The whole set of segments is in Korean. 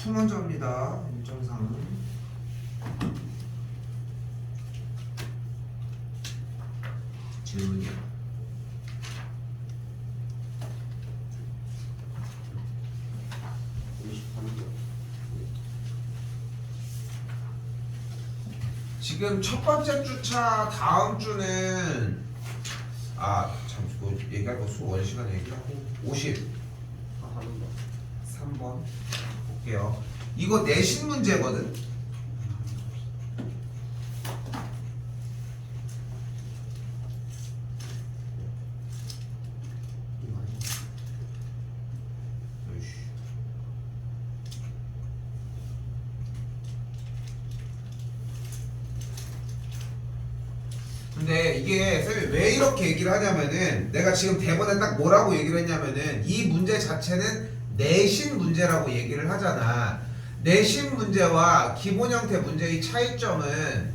2 먼저 합니다. 일정상 질문이요. 지금 첫 번째 주차 다음 주는 참 그거 얘기할 거 수 원시간 얘기하고 50 3번 볼게요. 이거 내신 문제거든. 근데 이게 쌤이 왜 이렇게 얘기를 하냐면은 내가 지금 대본에 딱 뭐라고 얘기를 했냐면은 이 문제 자체는 내신 문제라고 얘기를 하잖아. 내신 문제와 기본 형태 문제의 차이점은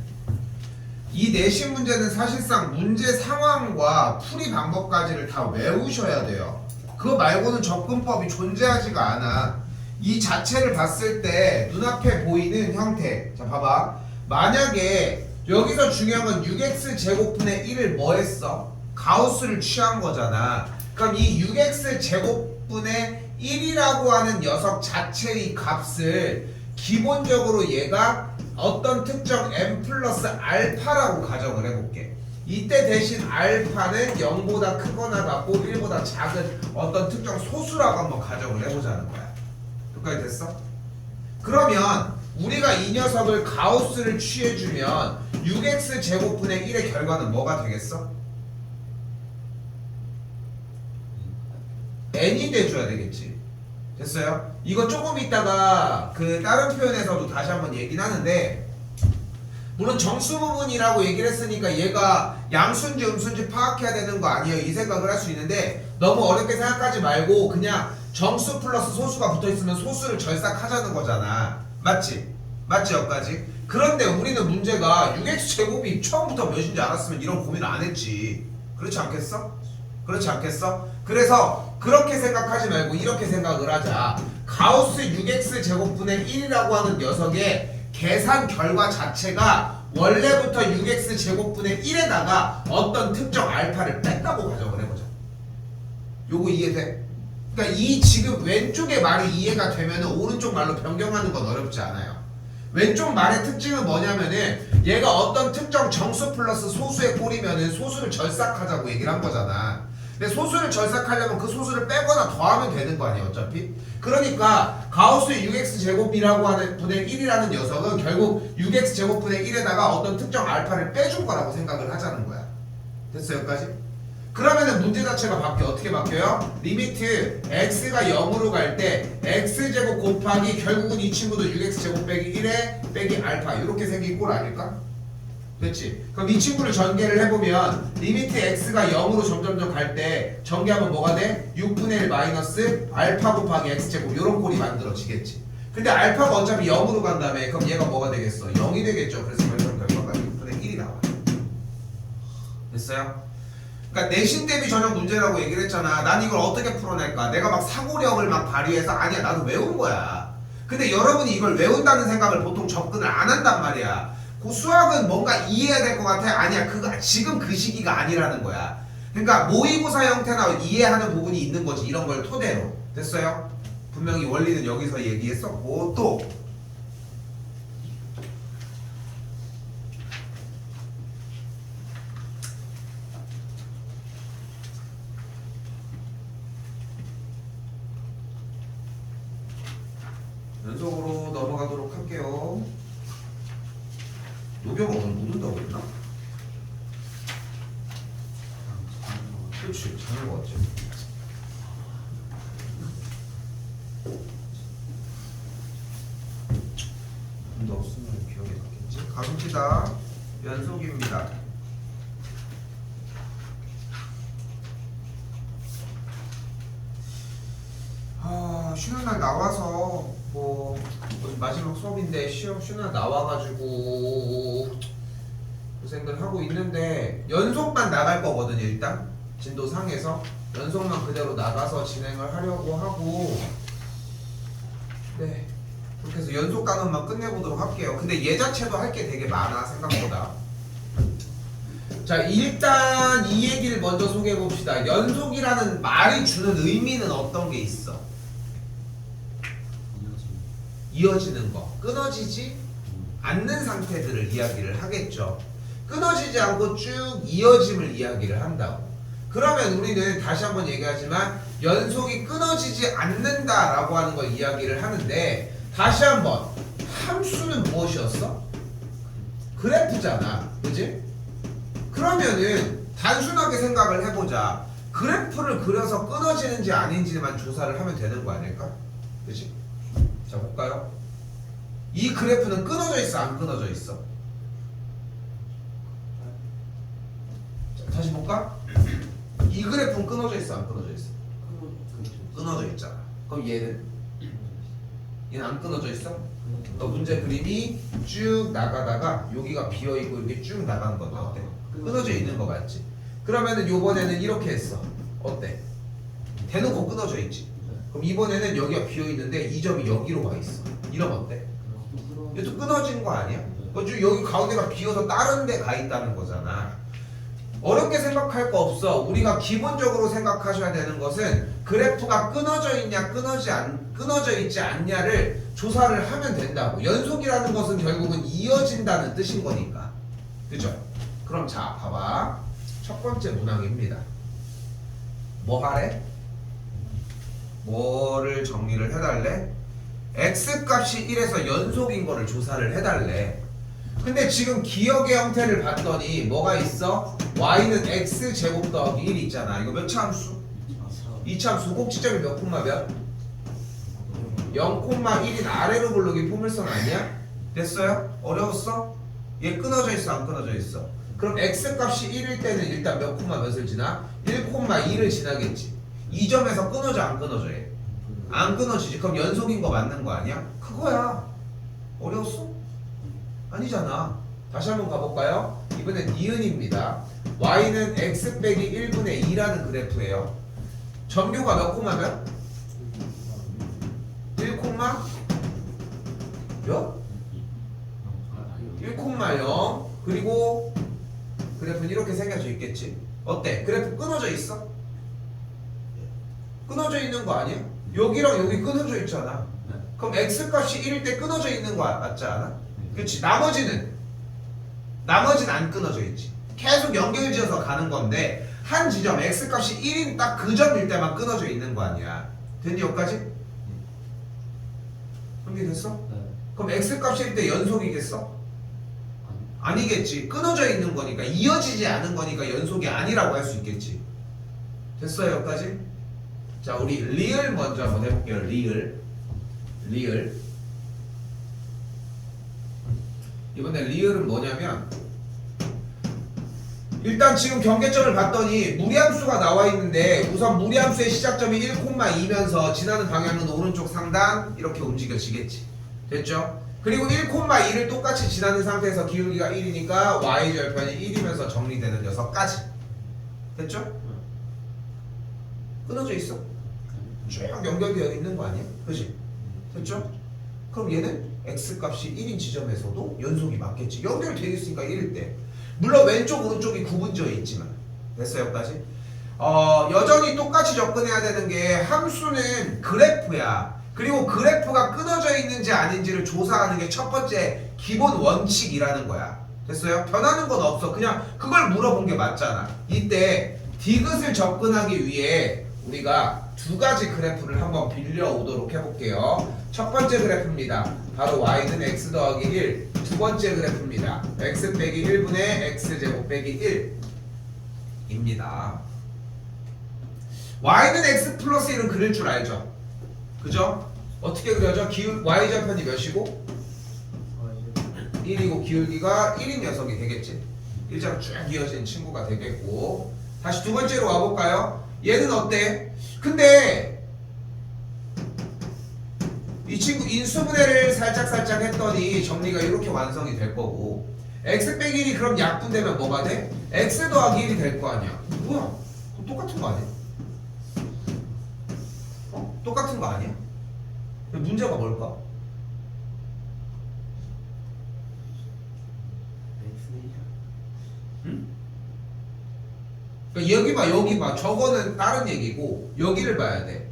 이 내신 문제는 사실상 문제 상황과 풀이 방법까지를 다 외우셔야 돼요. 그거 말고는 접근법이 존재하지가 않아. 이 자체를 봤을 때 눈앞에 보이는 형태. 자 봐봐. 만약에 여기서 중요한 건 6x 제곱분의 1을 뭐 했어? 가우스를 취한 거잖아. 그럼 이 6x 제곱분의 1이라고 하는 녀석 자체의 값을 기본적으로 얘가 어떤 특정 n 플러스 알파라고 가정을 해볼게. 이때 대신 알파는 0보다 크거나 같고 1보다 작은 어떤 특정 소수라고 한번 가정을 해보자는 거야. 여기까지 됐어? 그러면 우리가 이 녀석을 가우스를 취해주면 6x 제곱분의 1의 결과는 뭐가 되겠어? n이 돼줘야 되겠지. 됐어요? 이거 조금 있다가 그 다른 표현에서도 다시 한번 얘기는 하는데, 물론 정수 부분이라고 얘기를 했으니까 얘가 양수인지 음수인지 파악해야 되는 거 아니에요, 이 생각을 할 수 있는데, 너무 어렵게 생각하지 말고 그냥 정수 플러스 소수가 붙어있으면 소수를 절삭하자는 거잖아. 맞지? 맞지 여기까지? 그런데 우리는 문제가 6x 제곱이 처음부터 몇인지 알았으면 이런 고민을 안 했지. 그렇지 않겠어? 그렇지 않겠어? 그래서 그렇게 생각하지 말고 이렇게 생각을 하자. 가우스 6x 제곱분의 1이라고 하는 녀석의 계산 결과 자체가 원래부터 6x 제곱분의 1에다가 어떤 특정 알파를 뺐다고 가정을 해보자. 요거 이해돼? 그러니까 이 지금 왼쪽의 말이 이해가 되면 오른쪽 말로 변경하는 건 어렵지 않아요. 왼쪽 말의 특징은 뭐냐면은 얘가 어떤 특정 정수 플러스 소수에 꼴이면은 소수를 절삭하자고 얘기를 한 거잖아. 근데 소수를 절삭하려면 그 소수를 빼거나 더하면 되는 거 아니야 어차피? 그러니까 가우스의 6x 제곱이라고 하는 분의 1이라는 녀석은 결국 6x 제곱분의 1에다가 어떤 특정 알파를 빼준 거라고 생각을 하자는 거야. 됐어 여기까지? 그러면은 문제 자체가 어떻게 바뀌어요? 리미트 x가 0으로 갈 때 x제곱 곱하기 결국은 이 친구도 6x제곱 빼기 1에 빼기 알파 이렇게 생긴 꼴 아닐까? 됐지? 그럼 이 친구를 전개를 해보면 리미트 x가 0으로 점점점 갈 때 전개하면 뭐가 돼? 6분의 1 마이너스 알파 곱하기 x제곱 이런 꼴이 만들어지겠지. 근데 알파가 어차피 0으로 간다며. 그럼 얘가 뭐가 되겠어? 0이 되겠죠. 그래서 결과가 6분의 1이 나와요. 됐어요? 그러니까 내신 대비 전형 문제라고 얘기를 했잖아. 난 이걸 어떻게 풀어낼까? 내가 막 사고력을 막 발휘해서 아니야 나도 외운 거야. 근데 여러분이 이걸 외운다는 생각을 보통 접근을 안 한단 말이야. 그 수학은 뭔가 이해해야 될 것 같아. 아니야 그거 지금 그 시기가 아니라는 거야. 그러니까 모의고사 형태나 이해하는 부분이 있는 거지. 이런 걸 토대로. 됐어요? 분명히 원리는 여기서 얘기했었고 또 연속으로 넘어가도록 할게요. 노경 오늘 묻는다고 했나? 그렇지, 잘 먹었지. 너 없으면 기억에 남겠지? 가봅시다. 연속입니다. 쉬는 날 나와서 뭐 마지막 수업인데 쉬는 날 나와가지고 고생들 하고 있는데 연속만 나갈 거거든요. 일단 진도 상에서 연속만 그대로 나가서 진행을 하려고 하고 네 그렇게 해서 연속 단원만 끝내보도록 할게요. 근데 얘 자체도 할 게 되게 많아 생각보다. 자, 일단 이 얘기를 먼저 소개해 봅시다. 연속이라는 말이 주는 의미는 어떤 게 있어? 이어지는 거. 끊어지지 않는 상태들을 이야기를 하겠죠. 끊어지지 않고 쭉 이어짐을 이야기를 한다고. 그러면 우리는 다시 한번 얘기하지만 연속이 끊어지지 않는다라고 하는 걸 이야기를 하는데, 다시 한번 함수는 무엇이었어? 그래프잖아. 그지? 그러면은 단순하게 생각을 해보자. 그래프를 그려서 끊어지는지 아닌지만 조사를 하면 되는 거 아닐까? 그지? 자, 볼까요? 이 그래프는 끊어져 있어, 안 끊어져 있어? 자, 다시 볼까? 이 그래프는 끊어져 있어, 안 끊어져 있어? 끊어져 있잖아. 그럼 얘는 안 끊어져 있어? 너 문제 그림이 쭉 나가다가 여기가 비어있고 이렇게 쭉 나가는 건데 어때? 끊어져 있는 거 맞지? 그러면은 요번에는 이렇게 했어. 어때? 대놓고 끊어져 있지? 그럼 이번에는 여기가 비어있는데 이 점이 여기로 와 있어. 이러면 어때? 이것도 끊어진 거 아니야? 여기 가운데가 비어서 다른 데 가 있다는 거잖아. 어렵게 생각할 거 없어. 우리가 기본적으로 생각하셔야 되는 것은 그래프가 끊어져 있냐 끊어져 있지 않냐를 조사를 하면 된다고. 연속이라는 것은 결국은 이어진다는 뜻인 거니까. 그죠? 그럼 자, 봐봐. 첫 번째 문항입니다. 뭐 하래? 뭐를 정리를 해달래? x값이 1에서 연속인 거를 조사를 해달래. 근데 지금 기억의 형태를 봤더니 뭐가 있어? y는 x제곱 더하기 1 있잖아. 이거 몇 차 함수? 2차 함수. 꼭지점이 몇 콤마 몇? 0,1인 아래로 굴르기 포물선 아니야? 됐어요? 어려웠어? 얘 끊어져 있어, 안 끊어져 있어? 그럼 x값이 1일 때는 일단 몇 콤마 몇을 지나? 1,2를 지나겠지. 이 점에서 끊어져, 안 끊어져 얘? 안 끊어지지. 그럼 연속인 거 맞는 거 아니야? 그거야. 어려웠어? 아니잖아. 다시 한번 가볼까요? 이번엔 니은입니다. y는 x 빼기 1분의 2라는 그래프예요. 점교가 몇 콤마 몇? 1 콤마 몇? 1 콤마 0. 그리고 그래프는 이렇게 생겨져 있겠지. 어때? 그래프 끊어져 있어? 끊어져 있는 거 아니야? 여기랑 여기 끊어져 있잖아. 그럼 x값이 1일 때 끊어져 있는 거 맞지 않아? 그렇지. 나머지는 안 끊어져 있지. 계속 연결지어서 가는 건데 한 지점 x값이 1인 딱 그 점일 때만 끊어져 있는 거 아니야. 됐니 여기까지? 정리됐어? 네. 그럼 x값이 1일 때 연속이겠어? 아니겠지. 끊어져 있는 거니까, 이어지지 않은 거니까 연속이 아니라고 할 수 있겠지. 됐어요 여기까지? 자, 우리 리을 먼저 한번 해볼게요. 리을. 이번에 리을은 뭐냐면, 일단 지금 경계점을 봤더니 무리함수가 나와 있는데 우선 무리함수의 시작점이 1,2면서 지나는 방향은 오른쪽 상단 이렇게 움직여지겠지. 됐죠? 그리고 1,2를 똑같이 지나는 상태에서 기울기가 1이니까 y절편이 1이면서 정리되는 녀석까지. 됐죠? 끊어져 있어? 쭉 연결되어 있는 거 아니야? 그치? 됐죠? 그럼 얘는 x값이 1인 지점에서도 연속이 맞겠지. 연결되어 있으니까 1일 때. 물론 왼쪽 오른쪽이 구분되어 있지만. 됐어요 여기까지? 여전히 똑같이 접근해야 되는 게 함수는 그래프야. 그리고 그래프가 끊어져 있는지 아닌지를 조사하는 게 첫 번째 기본 원칙이라는 거야. 됐어요? 변하는 건 없어. 그냥 그걸 물어본 게 맞잖아. 이때 디귿을 접근하기 위해 우리가 두 가지 그래프를 한번 빌려오도록 해볼게요. 첫 번째 그래프입니다. 바로 y는 x 더하기 1. 두 번째 그래프입니다. x 빼기 1분의 x제곱 빼기 1입니다. y는 x 플러스 1은 그릴 줄 알죠? 그죠? 어떻게 그려져? y절편이 몇이고? 1이고 기울기가 1인 녀석이 되겠지. 일자로 쭉 이어진 친구가 되겠고. 다시 두 번째로 와볼까요? 얘는 어때? 근데 이 친구 인수분해를 살짝 했더니 정리가 이렇게 완성이 될 거고, x 빼기 1이 그럼 약분되면 뭐가 돼? x 더하기 1이 될 거 아니야. 뭐야? 그럼 똑같은 거 아니야? 똑같은 거 아니야? 문제가 뭘까? 그러니까 여기 봐. 저거는 다른 얘기고 여기를 봐야 돼.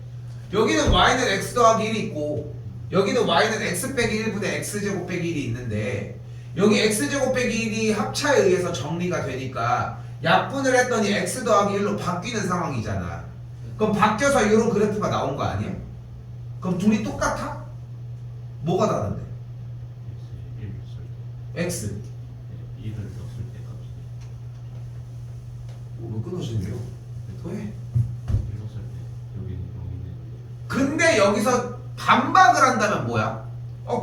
여기는 y는 x 더하기 1이 있고 여기는 y는 x 빼기 1분의 x제곱 빼기 1이 있는데 여기 x제곱 빼기 1이 합차에 의해서 정리가 되니까 약분을 했더니 x 더하기 1로 바뀌는 상황이잖아. 그럼 바뀌어서 이런 그래프가 나온 거 아니야? 그럼 둘이 똑같아? 뭐가 다른데? x 1을 넣었을 때 값이 뭐 끊어지네요. 왜? 1 넣었을 때 여기는 0인데 근데 여기서 반박을 한다면 뭐야?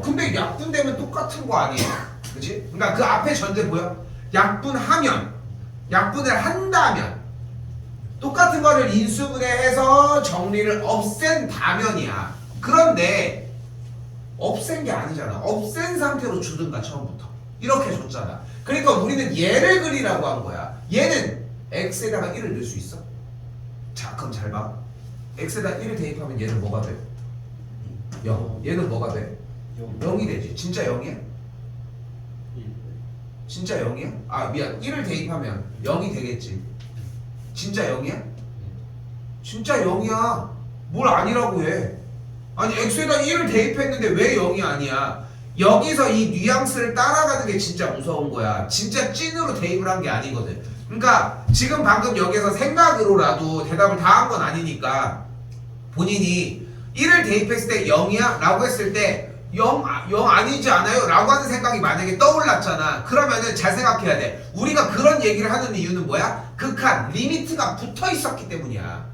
근데 약분되면 똑같은 거 아니에요? 그치? 그러니까 그 앞에 전제 뭐야? 약분을 한다면 똑같은 거를 인수분해해서 정리를 없앤다면이야. 그런데 없앤 게 아니잖아. 없앤 상태로 주든가 처음부터 이렇게 줬잖아. 그러니까 우리는 얘를 그리라고 한 거야. 얘는 x에다가 1을 넣을 수 있어? 자 그럼 잘 봐. x에다 1을 대입하면 얘는 뭐가 돼? 0. 얘는 뭐가 돼? 0이 되지. 진짜 0이야? 진짜 0이야? 아 미안. 1을 대입하면 0이 되겠지. 진짜 0이야? 진짜 0이야. 뭘 아니라고 해. 아니 x에다 1을 대입했는데 왜 0이 아니야? 여기서 이 뉘앙스를 따라가는 게 진짜 무서운 거야. 진짜 찐으로 대입을 한 게 아니거든. 그러니까 지금 방금 여기서 생각으로라도 대답을 다 한 건 아니니까 본인이 1을 대입했을 때 0이야? 라고 했을 때 0 아니지 않아요? 라고 하는 생각이 만약에 떠올랐잖아. 그러면은 잘 생각해야 돼. 우리가 그런 얘기를 하는 이유는 뭐야? 극한, 리미트가 붙어 있었기 때문이야.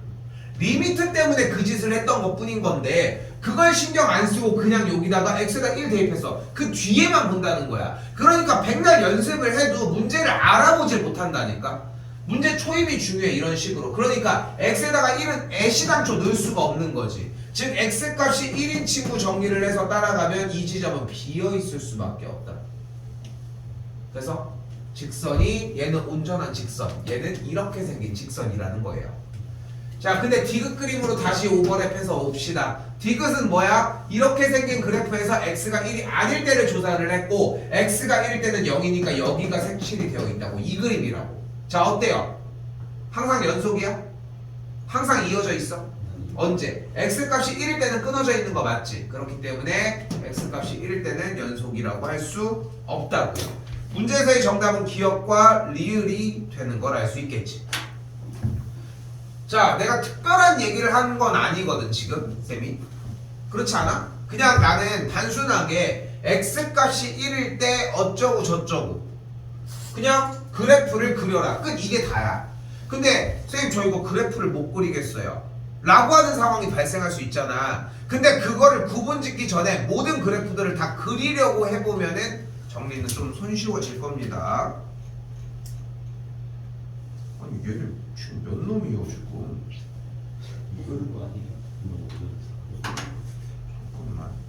리미트 때문에 그 짓을 했던 것 뿐인 건데 그걸 신경 안 쓰고 그냥 여기다가 x에다 1 대입했어. 그 뒤에만 본다는 거야. 그러니까 백날 연습을 해도 문제를 알아보질 못한다니까. 문제 초입이 중요해. 이런 식으로. 그러니까 x에다가 1은 애시당초 넣을 수가 없는 거지. 즉 x값이 1인 친구 정리를 해서 따라가면 이 지점은 비어있을 수밖에 없다. 그래서 직선이 얘는 온전한 직선, 얘는 이렇게 생긴 직선이라는 거예요. 자 근데 디귿 그림으로 다시 오버랩해서 옵시다. 디귿은 뭐야? 이렇게 생긴 그래프에서 x가 1이 아닐 때를 조사를 했고 x가 1일 때는 0이니까 여기가 색칠이 되어 있다고. 이 그림이라고. 자 어때요? 항상 연속이야? 항상 이어져 있어? 언제? x값이 1일 때는 끊어져 있는 거 맞지? 그렇기 때문에 x값이 1일 때는 연속이라고 할 수 없다고요. 문제에서의 정답은 기억과 리을이 되는 걸 알 수 있겠지. 자, 내가 특별한 얘기를 한 건 아니거든 지금 쌤이. 그렇지 않아? 그냥 나는 단순하게 x값이 1일 때 어쩌고 저쩌고 그냥 그래프를 그려라. 끝. 이게 다야. 근데 쌤 저 이거 그래프를 못 그리겠어요 라고 하는 상황이 발생할 수 있잖아. 근데 그거를 구분짓기 전에 모든 그래프들을 다 그리려고 해보면은 정리는 좀 손쉬워질 겁니다. 아니 얘를 지금 몇 놈이요 지금? 이거는 거 아니에요?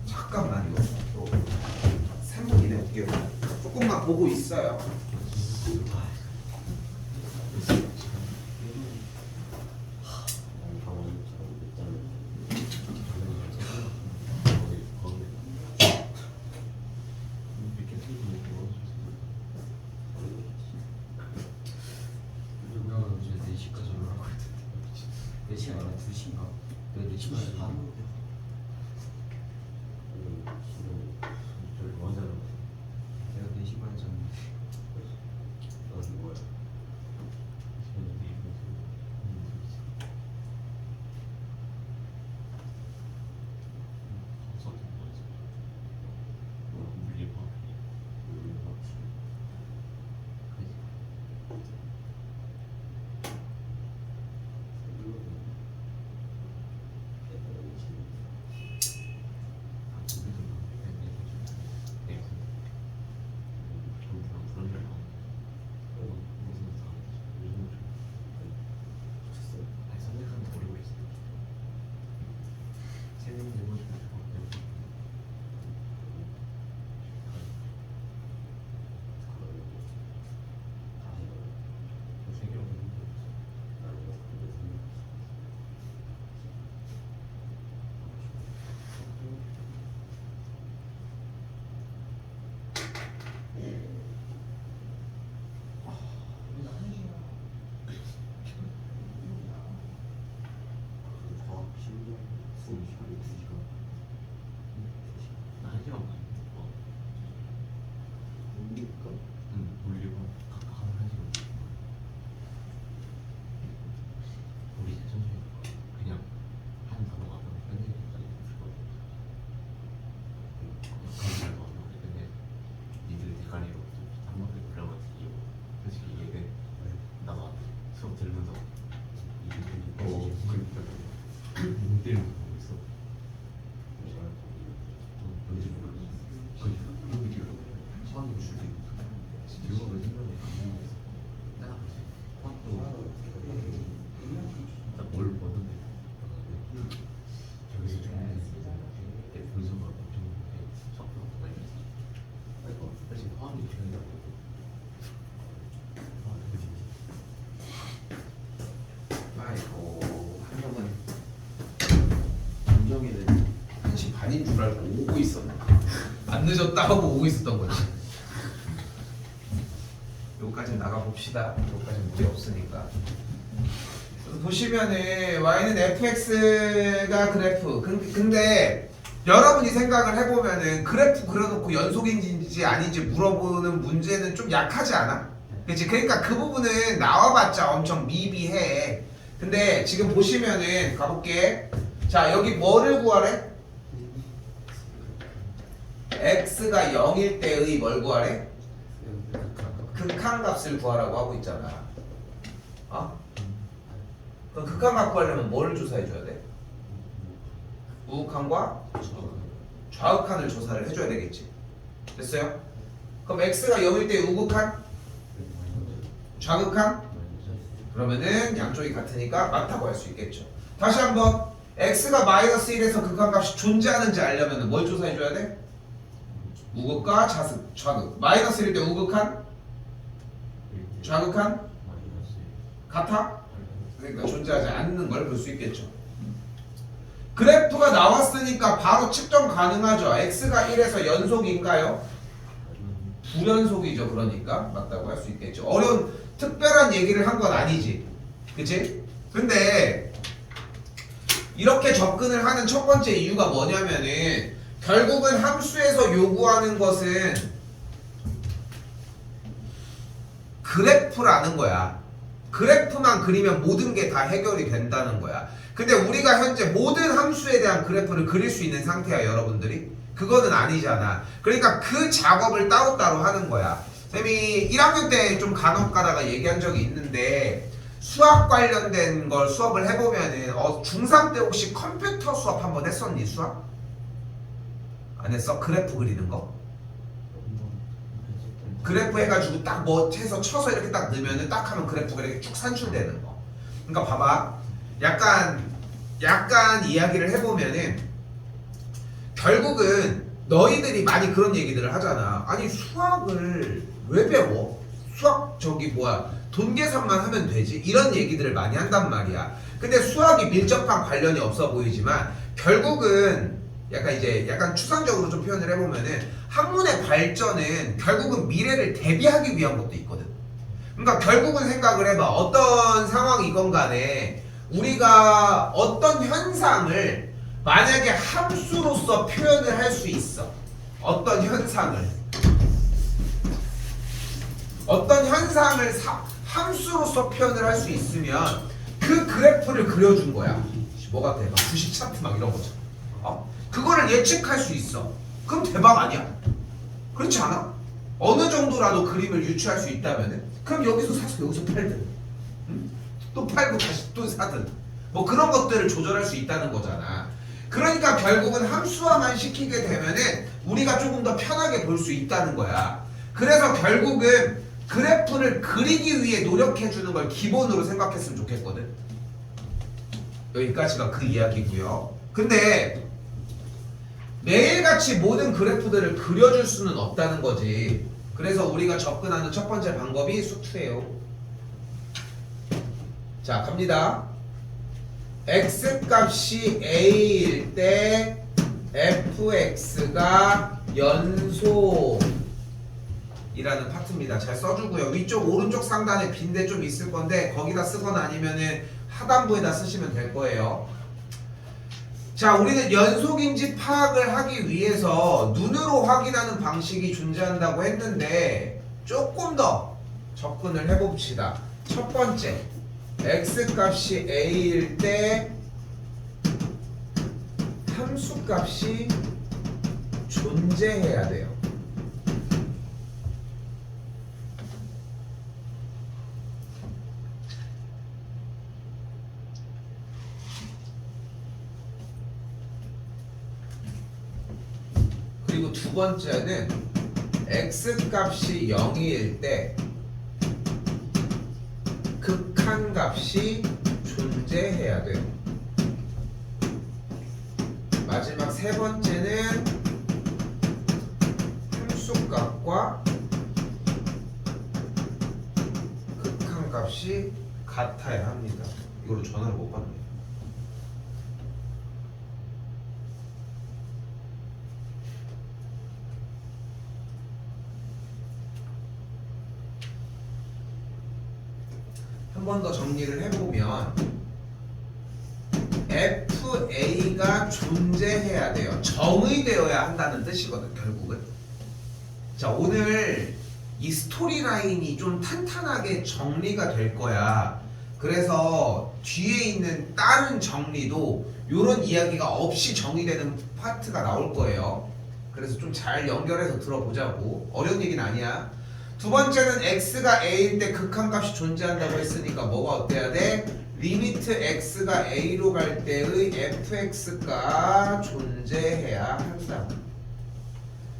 잠깐만 이거 또 샘물이네 어떻게 조금만 보고 있어요. 한 시간 반. 올리고 각각 한 시간. 우리 천천히 그냥 한 단어가 끝내기까지 그런 말도 안 하고 근데 니들 대가리로 한 번에 올라가서 이거 솔직히 얘는 나가 수업 들으면서 니들이 그러니까 문 때리면서 보고 있어. 뭘 보는데 저기서 좀 분수가 엄청 속도가 많이 났어. 사실 화학이 중요하다고. 아이고 한 명은 은정이는 1시 반인 줄 알고 오고 있었네. 안 늦었다 하고 오고 있었던 거지. 여기까지 나가 봅시다. 여기까지 문제 없으니까. 그래서 보시면은 y는 fx가 그래프. 근데 여러분이 생각을 해보면은 그래프 그려놓고 연속인지 아닌지 물어보는 문제는 좀 약하지 않아? 그치? 그러니까 그 부분은 나와봤자 엄청 미비해. 근데 지금 보시면은 가볼게. 자 여기 뭐를 구하래? x가 0일 때의 뭘 구하래? 극한값을 구하라고 하고 있잖아. 어? 그럼 극한값 구하려면 뭐를 조사해줘야 돼? 우극한과 좌극한을 조사를 해줘야 되겠지. 됐어요? 그럼 x가 0일 때 우극한? 좌극한? 그러면은 양쪽이 같으니까 맞다고 할 수 있겠죠. 다시 한번 x가 마이너스 1에서 극한값이 존재하는지 알려면 뭘 조사해줘야 돼? 우극과 좌극. 마이너스 1일 때 우극한? 좌극한? 같아? 그러니까 존재하지 않는 걸 볼 수 있겠죠. 그래프가 나왔으니까 바로 측정 가능하죠. x가 1에서 연속인가요? 불연속이죠. 그러니까 맞다고 할 수 있겠죠. 어려운 특별한 얘기를 한 건 아니지. 그치? 근데 이렇게 접근을 하는 첫 번째 이유가 뭐냐면은 결국은 함수에서 요구하는 것은 그래프라는 거야. 그래프만 그리면 모든 게 다 해결이 된다는 거야. 근데 우리가 현재 모든 함수에 대한 그래프를 그릴 수 있는 상태야, 여러분들이. 그거는 아니잖아. 그러니까 그 작업을 따로따로 하는 거야. 쌤이 1학년 때 좀 간혹 가다가 얘기한 적이 있는데 수학 관련된 걸 수업을 해보면은 중3 때 혹시 컴퓨터 수업 한번 했었니? 수학? 안 했어? 그래프 그리는 거? 그래프 해가지고 딱 뭐 해서 쳐서 이렇게 딱 넣으면은 딱 하면 그래프가 이렇게 쭉 산출되는 거. 그러니까 봐봐. 약간 이야기를 해보면은 결국은 너희들이 많이 그런 얘기들을 하잖아. 아니 수학을 왜 배워? 수학 돈 계산만 하면 되지? 이런 얘기들을 많이 한단 말이야. 근데 수학이 밀접한 관련이 없어 보이지만 결국은 약간 추상적으로 좀 표현을 해보면은 학문의 발전은 결국은 미래를 대비하기 위한 것도 있거든. 그러니까 결국은 생각을 해봐. 어떤 상황이건 간에 우리가 어떤 현상을 만약에 함수로서 표현을 할 수 있어. 어떤 현상을 함수로서 표현을 할 수 있으면 그 그래프를 그려준 거야. 뭐가 대박? 주식 차트 막 이런 거죠. 그거를 예측할 수 있어. 그럼 대박 아니야? 그렇지 않아? 어느 정도라도 그림을 유추할 수 있다면은 그럼 여기서 사서 여기서 팔든 또 팔고 다시 또 사든 뭐 그런 것들을 조절할 수 있다는 거잖아. 그러니까 결국은 함수화만 시키게 되면은 우리가 조금 더 편하게 볼 수 있다는 거야. 그래서 결국은 그래프를 그리기 위해 노력해주는 걸 기본으로 생각했으면 좋겠거든. 여기까지가 그 이야기고요. 근데 매일같이 모든 그래프들을 그려줄 수는 없다는 거지. 그래서 우리가 접근하는 첫 번째 방법이 수투예요. 자, 갑니다. x값이 a일 때 fx가 연속이라는 파트입니다. 잘 써주고요. 위쪽 오른쪽 상단에 빈대 좀 있을 건데 거기다 쓰거나 아니면은 하단부에다 쓰시면 될 거예요. 자, 우리는 연속인지 파악을 하기 위해서 눈으로 확인하는 방식이 존재한다고 했는데 조금 더 접근을 해봅시다. 첫 번째, x값이 a일 때 함수값이 존재해야 돼요. 그리고 두 번째는 x값이 0일 때 극한값이 존재해야 돼요. 마지막 세 번째는 함수값과 극한값이 같아야 합니다. 이걸로 전화를 못 받네. 한 번 더 정리를 해보면 FA가 존재해야 돼요. 정의되어야 한다는 뜻이거든, 결국은. 자, 오늘 이 스토리라인이 좀 탄탄하게 정리가 될 거야. 그래서 뒤에 있는 다른 정리도 이런 이야기가 없이 정의되는 파트가 나올 거예요. 그래서 좀 잘 연결해서 들어보자고. 어려운 얘기는 아니야. 두 번째는 x가 a일 때 극한값이 존재한다고 했으니까 뭐가 어때야 돼? 리미트 x가 a로 갈 때의 fx가 존재해야 한다.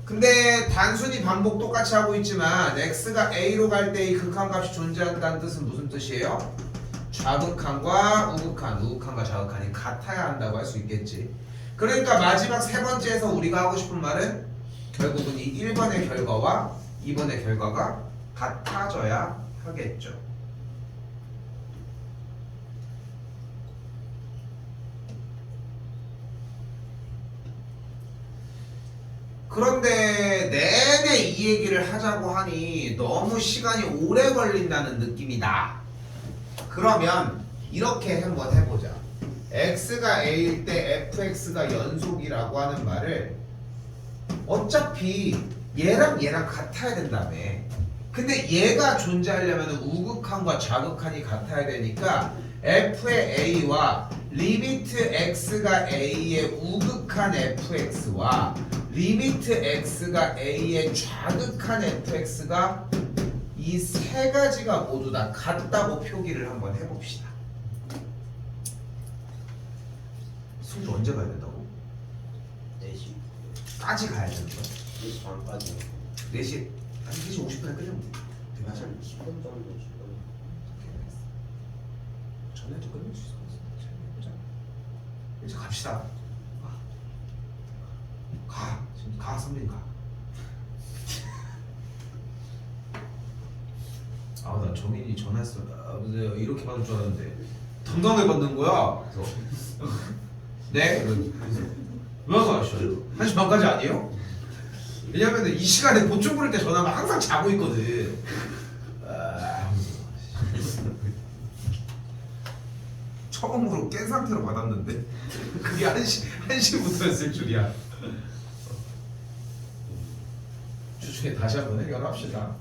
근데 단순히 반복 똑같이 하고 있지만 x가 a로 갈 때의 극한값이 존재한다는 뜻은 무슨 뜻이에요? 좌극한과 우극한, 우극한과 좌극한이 같아야 한다고 할 수 있겠지. 그러니까 마지막 세 번째에서 우리가 하고 싶은 말은 결국은 이 1번의 결과와 2번의 결과가 같아져야 하겠죠. 그런데 내내 이 얘기를 하자고 하니 너무 시간이 오래 걸린다는 느낌이 나. 그러면 이렇게 한번 해보자. x가 a일 때 fx가 연속이라고 하는 말을 어차피 얘랑 얘랑 같아야 된다며. 근데 얘가 존재하려면 우극한과 좌극한이 같아야 되니까 f의 a와 리미트 x가 a의 우극한 fx와 리미트 x가 a의 좌극한 fx가 이 세 가지가 모두 다 같다고 표기를 한번 해봅시다. 숙제 언제 가야 된다고? 4시까지 가야 되는 거야? 4시 반까지 4시, 한 3시 50분에 끝내면 되면 하자. 10분 정도 지금 전에도 끝낼 수 있어. 잘 해보자. 이제 갑시다. 지금 가, 선배님 가. 아, 나 정인이 전화했어. 아, 근데 이렇게 받을 줄 알았는데 당당하게 받는 거야. 그래서 네? 왜 가시죠? 1시 반까지 아니에요? 왜냐면 이 시간에 보충 부를 때 전화하면 항상 자고 있거든. 처음으로 깬 상태로 받았는데 그게 1시부터였을 줄이야. 주중에 다시 한번 해결합시다.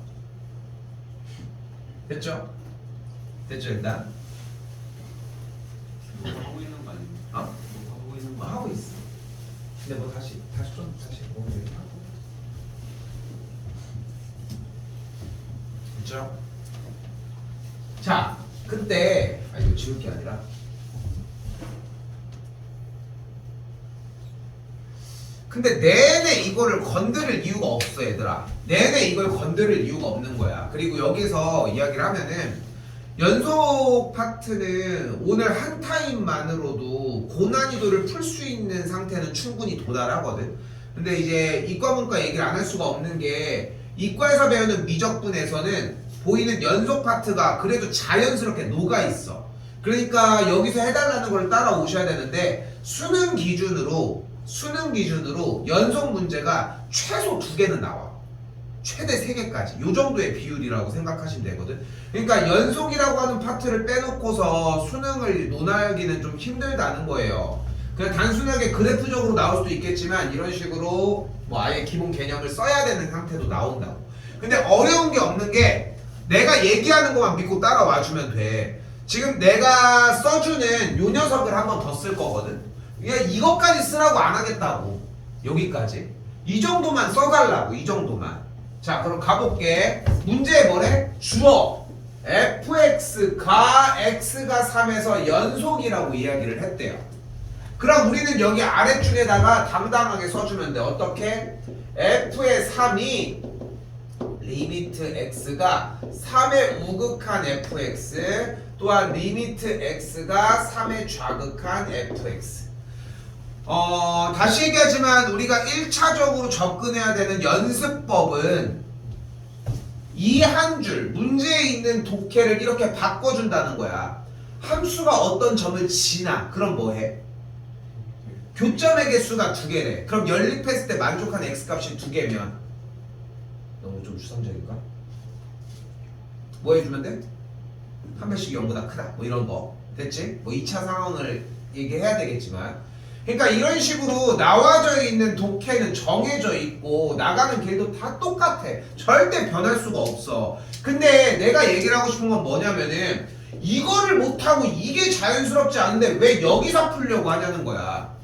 됐죠? 됐죠 일단? 뭐 하고 있는 거 아니에요? 어? 뭐 하고 있는 거 뭐 하고 있어. 근데 뭐 다시 보면 하고. 됐죠? 자, 그때 이거 지울 게 아니라 근데 내내 이거를 건드릴 이유가 없어 얘들아. 내내 이걸 건드릴 이유가 없는 거야. 그리고 여기서 이야기를 하면은 연속 파트는 오늘 한 타임만으로도 고난이도를 풀 수 있는 상태는 충분히 도달하거든. 근데 이제 이과 문과 얘기를 안 할 수가 없는 게 이과에서 배우는 미적분에서는 보이는 연속 파트가 그래도 자연스럽게 녹아있어. 그러니까 여기서 해달라는 걸 따라오셔야 되는데 수능 기준으로 연속 문제가 최소 2개는 나와. 최대 3개까지. 요 정도의 비율이라고 생각하시면 되거든. 그러니까 연속이라고 하는 파트를 빼놓고서 수능을 논하기는 좀 힘들다는 거예요. 그냥 단순하게 그래프적으로 나올 수도 있겠지만 이런 식으로 뭐 아예 기본 개념을 써야 되는 상태도 나온다고. 근데 어려운 게 없는 게 내가 얘기하는 것만 믿고 따라와 주면 돼. 지금 내가 써주는 요 녀석을 한 번 더 쓸 거거든. 그냥 이것까지 쓰라고 안 하겠다고. 여기까지. 이 정도만 써달라고. 이 정도만. 자, 그럼 가볼게. 문제에 뭐래? 주어 fx가 x가 3에서 연속이라고 이야기를 했대요. 그럼 우리는 여기 아래줄에다가 당당하게 써주면 돼. 어떻게? f의 3이 리미트 x가 3의 우극한 fx 또한 리미트 x가 3의 좌극한 fx. 다시 얘기하지만 우리가 1차적으로 접근해야 되는 연습법은 이 한 줄 문제에 있는 독해를 이렇게 바꿔준다는 거야. 함수가 어떤 점을 지나 그럼 뭐해? 교점의 개수가 2개래. 그럼 연립했을 때 만족하는 x값이 2개면 너무 좀 추상적인가? 뭐 해주면 돼? 한 배씩 0보다 크다 뭐 이런 거 됐지? 뭐 2차 상황을 얘기해야 되겠지만 그러니까 이런 식으로 나와져 있는 독해는 정해져 있고 나가는 길도 다 똑같아. 절대 변할 수가 없어. 근데 내가 얘기를 하고 싶은 건 뭐냐면은 이거를 못하고 이게 자연스럽지 않은데 왜 여기서 풀려고 하냐는 거야.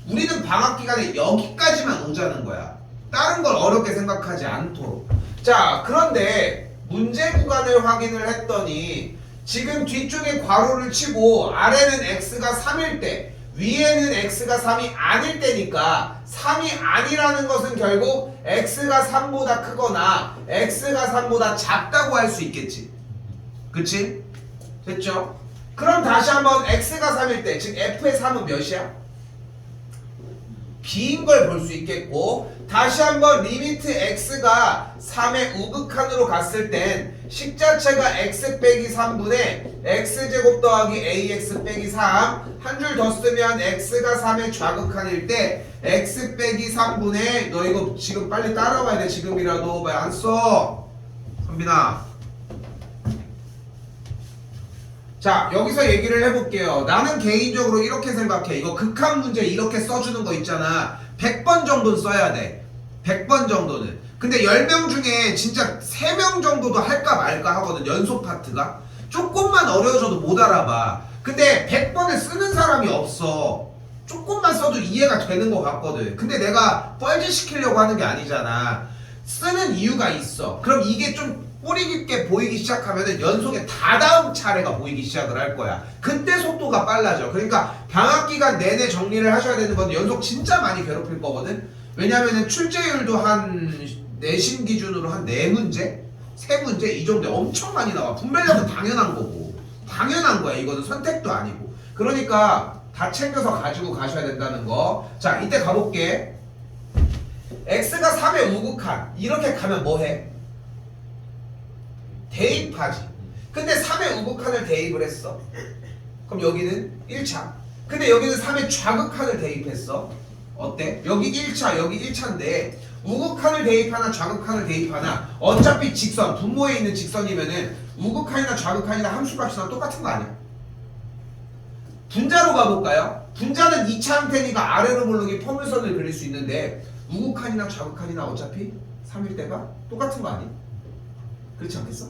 우리는 방학 기간에 여기까지만 오자는 거야. 다른 걸 어렵게 생각하지 않도록. 자, 그런데 문제 구간을 확인을 했더니 지금 뒤쪽에 괄호를 치고 아래는 x가 3일 때 위에는 x가 3이 아닐 때니까 3이 아니라는 것은 결국 x가 3보다 크거나 x가 3보다 작다고 할 수 있겠지. 그치? 됐죠? 그럼 다시 한번 x가 3일 때 즉 f의 3은 몇이야? b인 걸 볼 수 있겠고 다시 한번 리미트 x가 3의 우극한으로 갔을 땐 식자체가 x 빼기 3분의 x제곱 더하기 ax 빼기 3 한 줄 더 쓰면 x가 3의 좌극한일 때 x 빼기 3분의 너 이거 지금 빨리 따라와야 돼. 지금이라도 왜 안 써? 선빈아. 자, 여기서 얘기를 해볼게요. 나는 개인적으로 이렇게 생각해. 이거 극한 문제 이렇게 써주는 거 있잖아. 100번 정도는 써야 돼. 100번 정도는. 근데 10명 중에 진짜 3명 정도도 할까 말까 하거든. 연속 파트가. 조금만 어려워져도 못 알아봐. 근데 100번을 쓰는 사람이 없어. 조금만 써도 이해가 되는 것 같거든. 근데 내가 뻘짓시키려고 하는 게 아니잖아. 쓰는 이유가 있어. 그럼 이게 좀 뿌리 깊게 보이기 시작하면은 연속에 다다음 차례가 보이기 시작을 할 거야. 그때 속도가 빨라져. 그러니까 방학 기간 내내 정리를 하셔야 되는 건 연속 진짜 많이 괴롭힐 거거든. 왜냐면은 출제율도 한 내신 기준으로 한 4문제? 3문제? 이 정도에 엄청 많이 나와. 분별력은 당연한 거고. 당연한 거야. 이거는 선택도 아니고. 그러니까 다 챙겨서 가지고 가셔야 된다는 거. 자, 이때 가볼게. x가 3의 우극한. 이렇게 가면 뭐 해? 대입하지. 근데 3의 우극한을 대입을 했어. 그럼 여기는 1차. 근데 여기는 3의 좌극한을 대입했어. 어때? 여기 1차, 여기 1차인데 우극한을 대입하나 좌극한을 대입하나 어차피 직선, 분모에 있는 직선이면은 우극한이나 좌극한이나 함수값이나 똑같은 거 아니야? 분자로 가볼까요? 분자는 2차 항테니까 아래로 모르게 포물선을 그릴 수 있는데 우극한이나 좌극한이나 어차피 3일 때가 똑같은 거 아니? 그렇지 않겠어?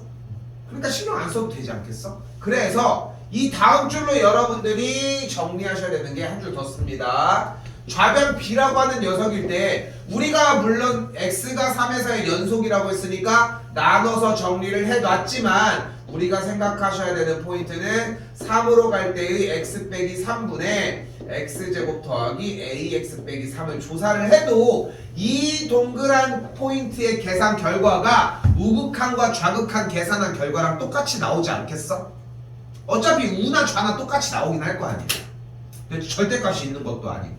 그러니까 신경 안 써도 되지 않겠어? 그래서 이 다음 줄로 여러분들이 정리하셔야 되는 게 한 줄 더 씁니다. 좌변 B라고 하는 녀석일 때 우리가 물론 X가 3에서의 연속이라고 했으니까 나눠서 정리를 해놨지만 우리가 생각하셔야 되는 포인트는 3으로 갈 때의 X 빼기 3분의 X제곱 더하기 AX 빼기 3을 조사를 해도 이 동그란 포인트의 계산 결과가 우극한과 좌극한 계산한 결과랑 똑같이 나오지 않겠어? 어차피 우나 좌나 똑같이 나오긴 할 거 아니야. 절대값이 있는 것도 아니고.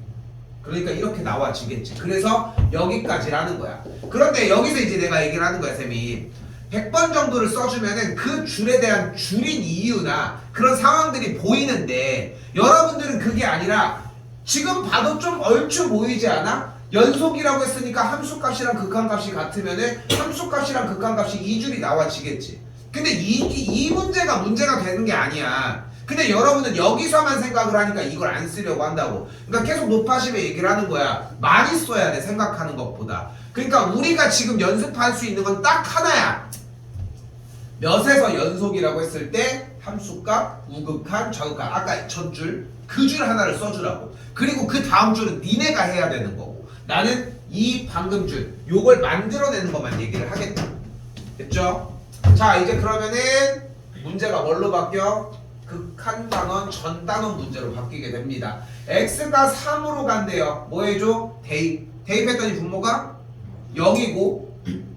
그러니까 이렇게 나와지겠지. 그래서 여기까지라는 거야. 그런데 여기서 이제 내가 얘기를 하는 거야, 쌤이. 100번 정도를 써주면은 그 줄에 대한 줄인 이유나 그런 상황들이 보이는데 여러분들은 그게 아니라 지금 봐도 좀 얼추 보이지 않아? 연속이라고 했으니까 함수값이랑 극한값이 같으면은 함수값이랑 극한값이 이 줄이 나와지겠지. 근데 이 문제가 문제가 되는 게 아니야. 근데 여러분은 여기서만 생각을 하니까 이걸 안 쓰려고 한다고. 그러니까 계속 높아심에 얘기를 하는 거야. 많이 써야 돼, 생각하는 것보다. 그러니까 우리가 지금 연습할 수 있는 건 딱 하나야. 몇에서 연속이라고 했을 때 함수값, 우극한, 좌극한. 아까 전줄 그 줄 하나를 써주라고. 그리고 그 다음 줄은 니네가 해야 되는 거고. 나는 이 방금 줄 요걸 만들어내는 것만 얘기를 하겠다. 됐죠? 자, 이제 그러면은 문제가 뭘로 바뀌어? 극한 단원, 전 단원 문제로 바뀌게 됩니다. x가 3으로 간대요. 뭐 해줘? 대입. 대입했더니 분모가 0이고,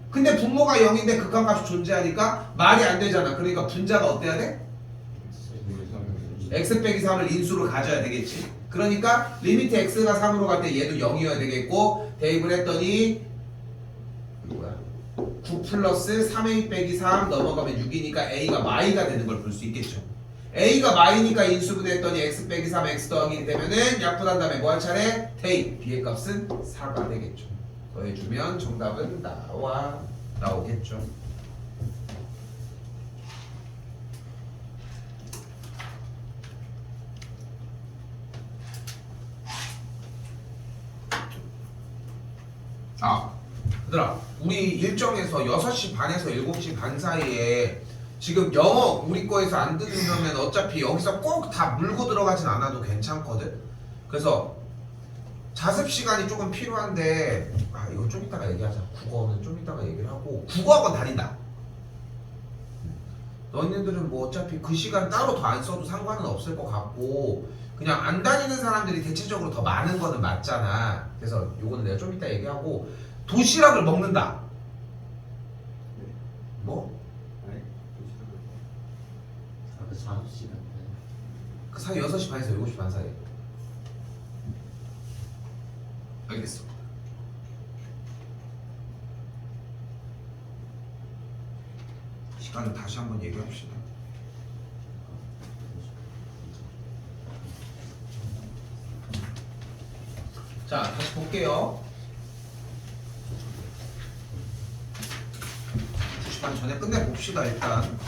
근데 분모가 0인데 극한값이 존재하니까 말이 안 되잖아. 그러니까 분자가 어때야 돼? x 빼기 3을 인수로 가져야 되겠지. 그러니까 리미트 x가 3으로 갈 때 얘도 0이어야 되겠고, 대입을 했더니 뭐야? 9 플러스 3a 빼기 3 넘어가면 6이니까 a가 마이가 되는 걸 볼 수 있겠죠. a가 마이니까 인수분해했더니 x 빼기 3 x 더하기 1이 되면은 약분한 다음에 뭐 할 차례? 대입. b의 값은 4가 되겠죠. 더해주면 정답은 나오겠죠. 아, 얘들아, 우리 일정에서 6시 반에서 7시 반 사이에 지금 영어 우리 거에서 안 듣으면 어차피 여기서 꼭 다 물고 들어가진 않아도 괜찮거든. 그래서 자습 시간이 조금 필요한데, 아, 이거 좀 이따가 얘기하자. 국어는 좀 이따가 얘기를 하고, 국어학원 다닌다. 너희들은 뭐 어차피 그 시간 따로 더 안 써도 상관은 없을 것 같고, 그냥 안 다니는 사람들이 대체적으로 더 많은 거는 맞잖아. 그래서 요거는 내가 좀 이따 얘기하고, 도시락을 먹는다. 뭐? 그 사이 6시 반에서 7시 반 사이. 알겠어. 시간을 다시 한번 얘기합시다. 자, 다시 볼게요. 2시 반 전에 끝내봅시다, 일단.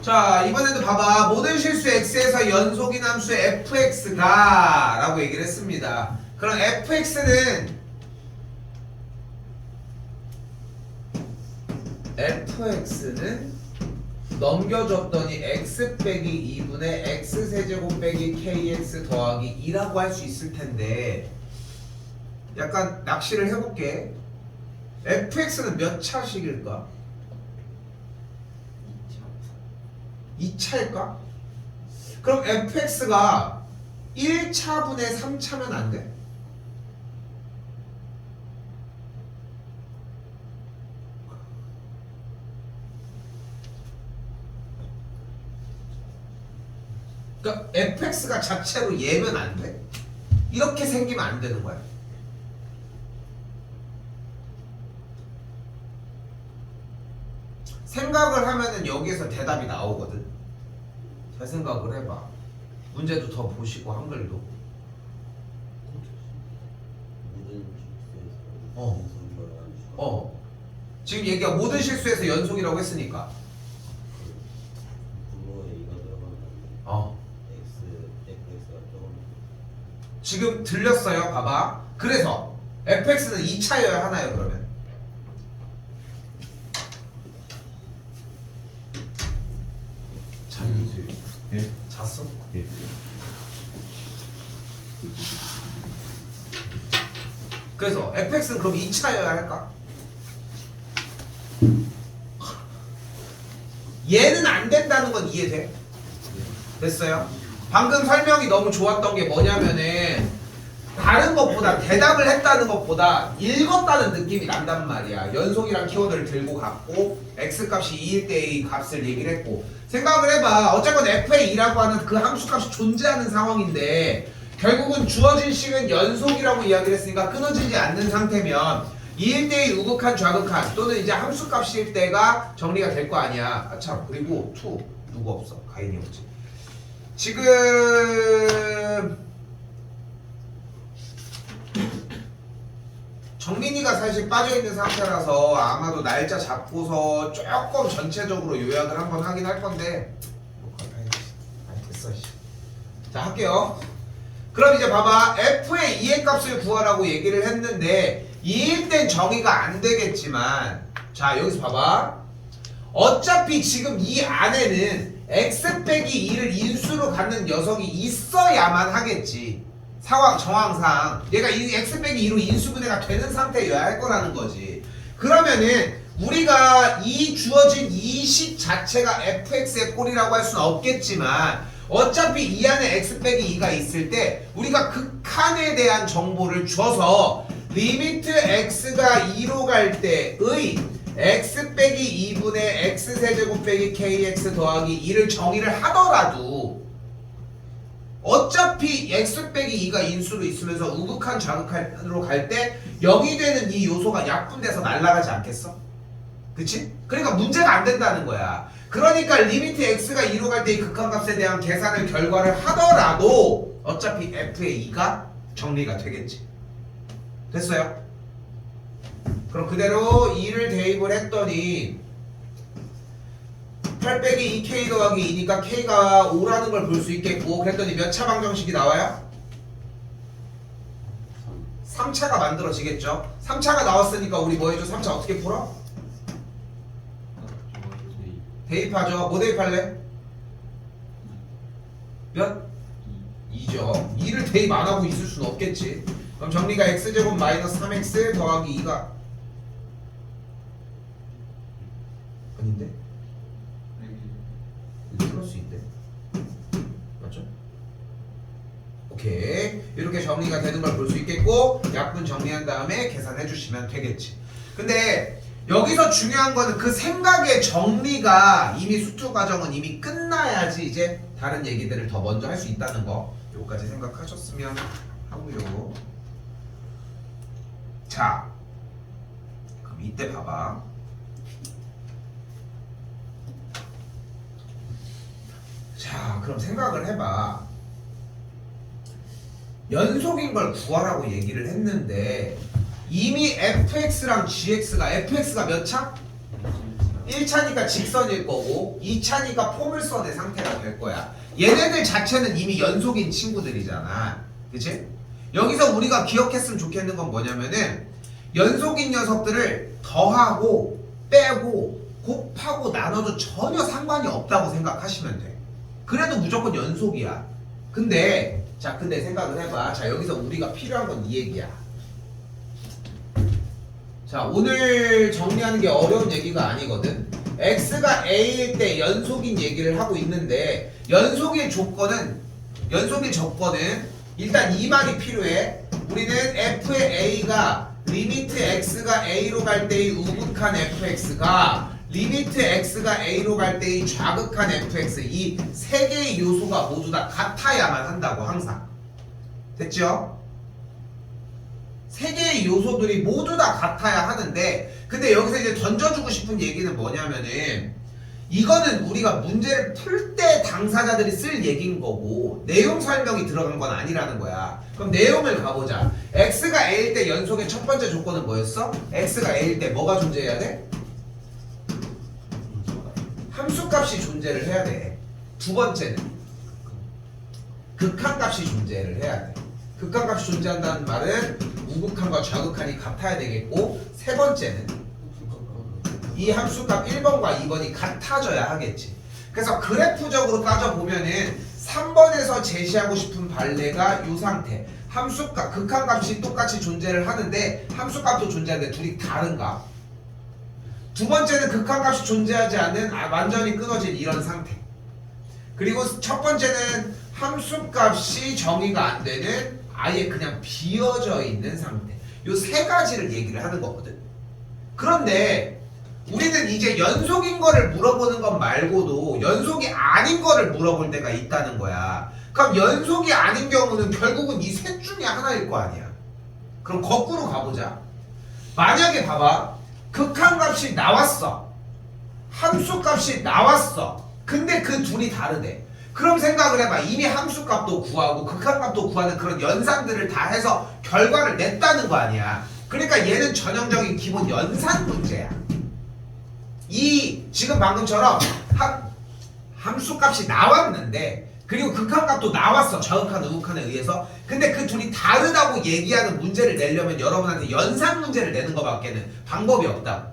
자, 이번에도 봐봐. 모든 실수 x에서 연속인 함수 fx가 라고 얘기를 했습니다. 그럼 fx는 넘겨줬더니 x 빼기 2분의 x 세제곱 빼기 kx 더하기 2라고 할 수 있을 텐데, 약간 낚시를 해볼게. fx는 몇 차식일까? 2차일까? 그럼 fx가 1차분의 3차면 안 돼? 그러니까 fx가 자체로 얘면 안 돼? 이렇게 생기면 안 되는 거야. 생각을 하면은 여기에서 대답이 나오거든. 잘 생각을 해봐. 문제도 더 보시고 한글도. 지금 얘기가 모든 실수에서 연속이라고 했으니까. 지금 들렸어요? 봐봐. 그래서 fx는 2차여야 하나요, 그러면? 예? 잤어? 예. 그래서 fx는 그럼 2차여야 할까? 얘는 안 된다는 건 이해돼? 됐어요? 방금 설명이 너무 좋았던 게 뭐냐면은 다른 것보다 대답을 했다는 것보다 읽었다는 느낌이 난단 말이야. 연속이란 키워드를 들고 갔고 x값이 2일 때의 값을 얘기를 했고, 생각을 해봐. 어쨌건 fa라고 하는 그 함수값이 존재하는 상황인데 결국은 주어진 식은 연속이라고 이야기를 했으니까 끊어지지 않는 상태면 2일 때의 우극한 좌극한 또는 이제 함수값일 때가 정리가 될 거 아니야. 아 참, 그리고 투 누구 없어? 가인이 없지. 지금 정민이가 사실 빠져있는 상태라서 아마도 날짜 잡고서 조금 전체적으로 요약을 한번 하긴 할 건데, 자 할게요. 그럼 이제 봐봐. f의 2의 값을 구하라고 얘기를 했는데 2일 땐 정의가 안 되겠지만 자 여기서 봐봐. 어차피 지금 이 안에는 x 빼기 2를 인수로 갖는 녀석이 있어야만 하겠지. 상황 정황상 얘가 이 x 빼기 2로 인수분해가 되는 상태여야 할 거라는 거지. 그러면은 우리가 이 주어진 이 식 자체가 fx의 꼴이라고 할 수는 없겠지만 어차피 이 안에 x 빼기 2가 있을 때 우리가 극한에 대한 정보를 줘서 리미트 x가 2로 갈 때의 x 빼기 2분의 x세제곱 빼기 kx 더하기 2를 정의를 하더라도 어차피 x 빼기 2가 인수로 있으면서 우극한 좌극한으로 갈 때 0이 되는 이 요소가 약분돼서 날아가지 않겠어? 그치? 그러니까 문제가 안 된다는 거야. 그러니까 리미트 x가 2로 갈 때 이 극한값에 대한 계산을 결과를 하더라도 어차피 f의 2가 정리가 되겠지. 됐어요? 그럼 그대로 2를 대입을 했더니 8 빼기 2k 더하기 2니까 k가 5라는 걸 볼 수 있겠고 그랬더니 몇 차 방정식이 나와요? 3차가 만들어지겠죠. 3차가 나왔으니까 우리 뭐 해줘? 3차 어떻게 풀어? 대입하죠. 뭐 대입할래? 몇? 2죠. 2를 대입 안 하고 있을 수는 없겠지. 그럼 정리가 x제곱 마이너스 3x 더하기 2가 아닌데? 이거 플러스인데? 맞죠? 오케이. 이렇게 정리가 되는 걸 볼 수 있겠고 약분 정리한 다음에 계산해 주시면 되겠지. 근데 여기서 중요한 거는 그 생각의 정리가 이미 수투 과정은 이미 끝나야지 이제 다른 얘기들을 더 먼저 할 수 있다는 거 요거까지 생각하셨으면 하고요. 자 그럼 이때 봐봐. 자 그럼 생각을 해봐. 연속인 걸 구하라고 얘기를 했는데 이미 fx랑 gx가 fx가 몇 차? 1차니까 직선일 거고 2차니까 포물선의 상태가 될 거야. 얘네들 자체는 이미 연속인 친구들이잖아. 그치? 여기서 우리가 기억했으면 좋겠는 건 뭐냐면은 연속인 녀석들을 더하고 빼고 곱하고 나눠도 전혀 상관이 없다고 생각하시면 돼. 그래도 무조건 연속이야. 근데 생각을 해봐. 자 여기서 우리가 필요한 건 이 얘기야. 자 조건을 정리하는 게 어려운 얘기가 아니거든. x가 a일 때 연속인 얘기를 하고 있는데 연속일 조건은 일단 이 말이 필요해. 우리는 f의 a가 리미트 x가 a로 갈 때의 우극한 fx가 리미트 x가 a로 갈 때의 좌극한 fx 이 세 개의 요소가 모두 다 같아야만 한다고 항상. 됐죠? 세 개의 요소들이 모두 다 같아야 하는데 근데 여기서 이제 던져주고 싶은 얘기는 뭐냐면은 이거는 우리가 문제를 풀 때 당사자들이 쓸 얘기인 거고 내용 설명이 들어간 건 아니라는 거야. 그럼 내용을 가보자. x가 a일 때 연속의 첫 번째 조건은 뭐였어? x가 a일 때 뭐가 존재해야 돼? 함수값이 존재를 해야 돼. 두 번째는 극한값이 존재를 해야 돼. 극한값이 존재한다는 말은 우극한과 좌극한이 같아야 되겠고 세 번째는 이 함수값 1번과 2번이 같아져야 하겠지. 그래서 그래프적으로 따져보면은 3번에서 제시하고 싶은 발레가 이 상태. 함수값, 극한값이 똑같이 존재를 하는데 함수값도 존재하는데 둘이 다른가? 두 번째는 극한값이 존재하지 않는 완전히 끊어진 이런 상태. 그리고 첫 번째는 함수값이 정의가 안 되는 아예 그냥 비어져 있는 상태. 요 세 가지를 얘기를 하는 거거든. 그런데 우리는 이제 연속인 거를 물어보는 것 말고도 연속이 아닌 거를 물어볼 때가 있다는 거야. 그럼 연속이 아닌 경우는 결국은 이 셋 중에 하나일 거 아니야. 그럼 거꾸로 가보자. 만약에 봐봐. 극한값이 나왔어. 함수값이 나왔어. 근데 그 둘이 다르대. 그럼 생각을 해봐. 이미 함수값도 구하고 극한값도 구하는 그런 연산들을 다 해서 결과를 냈다는 거 아니야. 그러니까 얘는 전형적인 기본 연산 문제야. 이 지금 방금처럼 함수값이 나왔는데 그리고 극한값도 나왔어. 좌극한, 우극한에 의해서. 근데 그 둘이 다르다고 얘기하는 문제를 내려면 여러분한테 연산 문제를 내는 것밖에는 방법이 없다.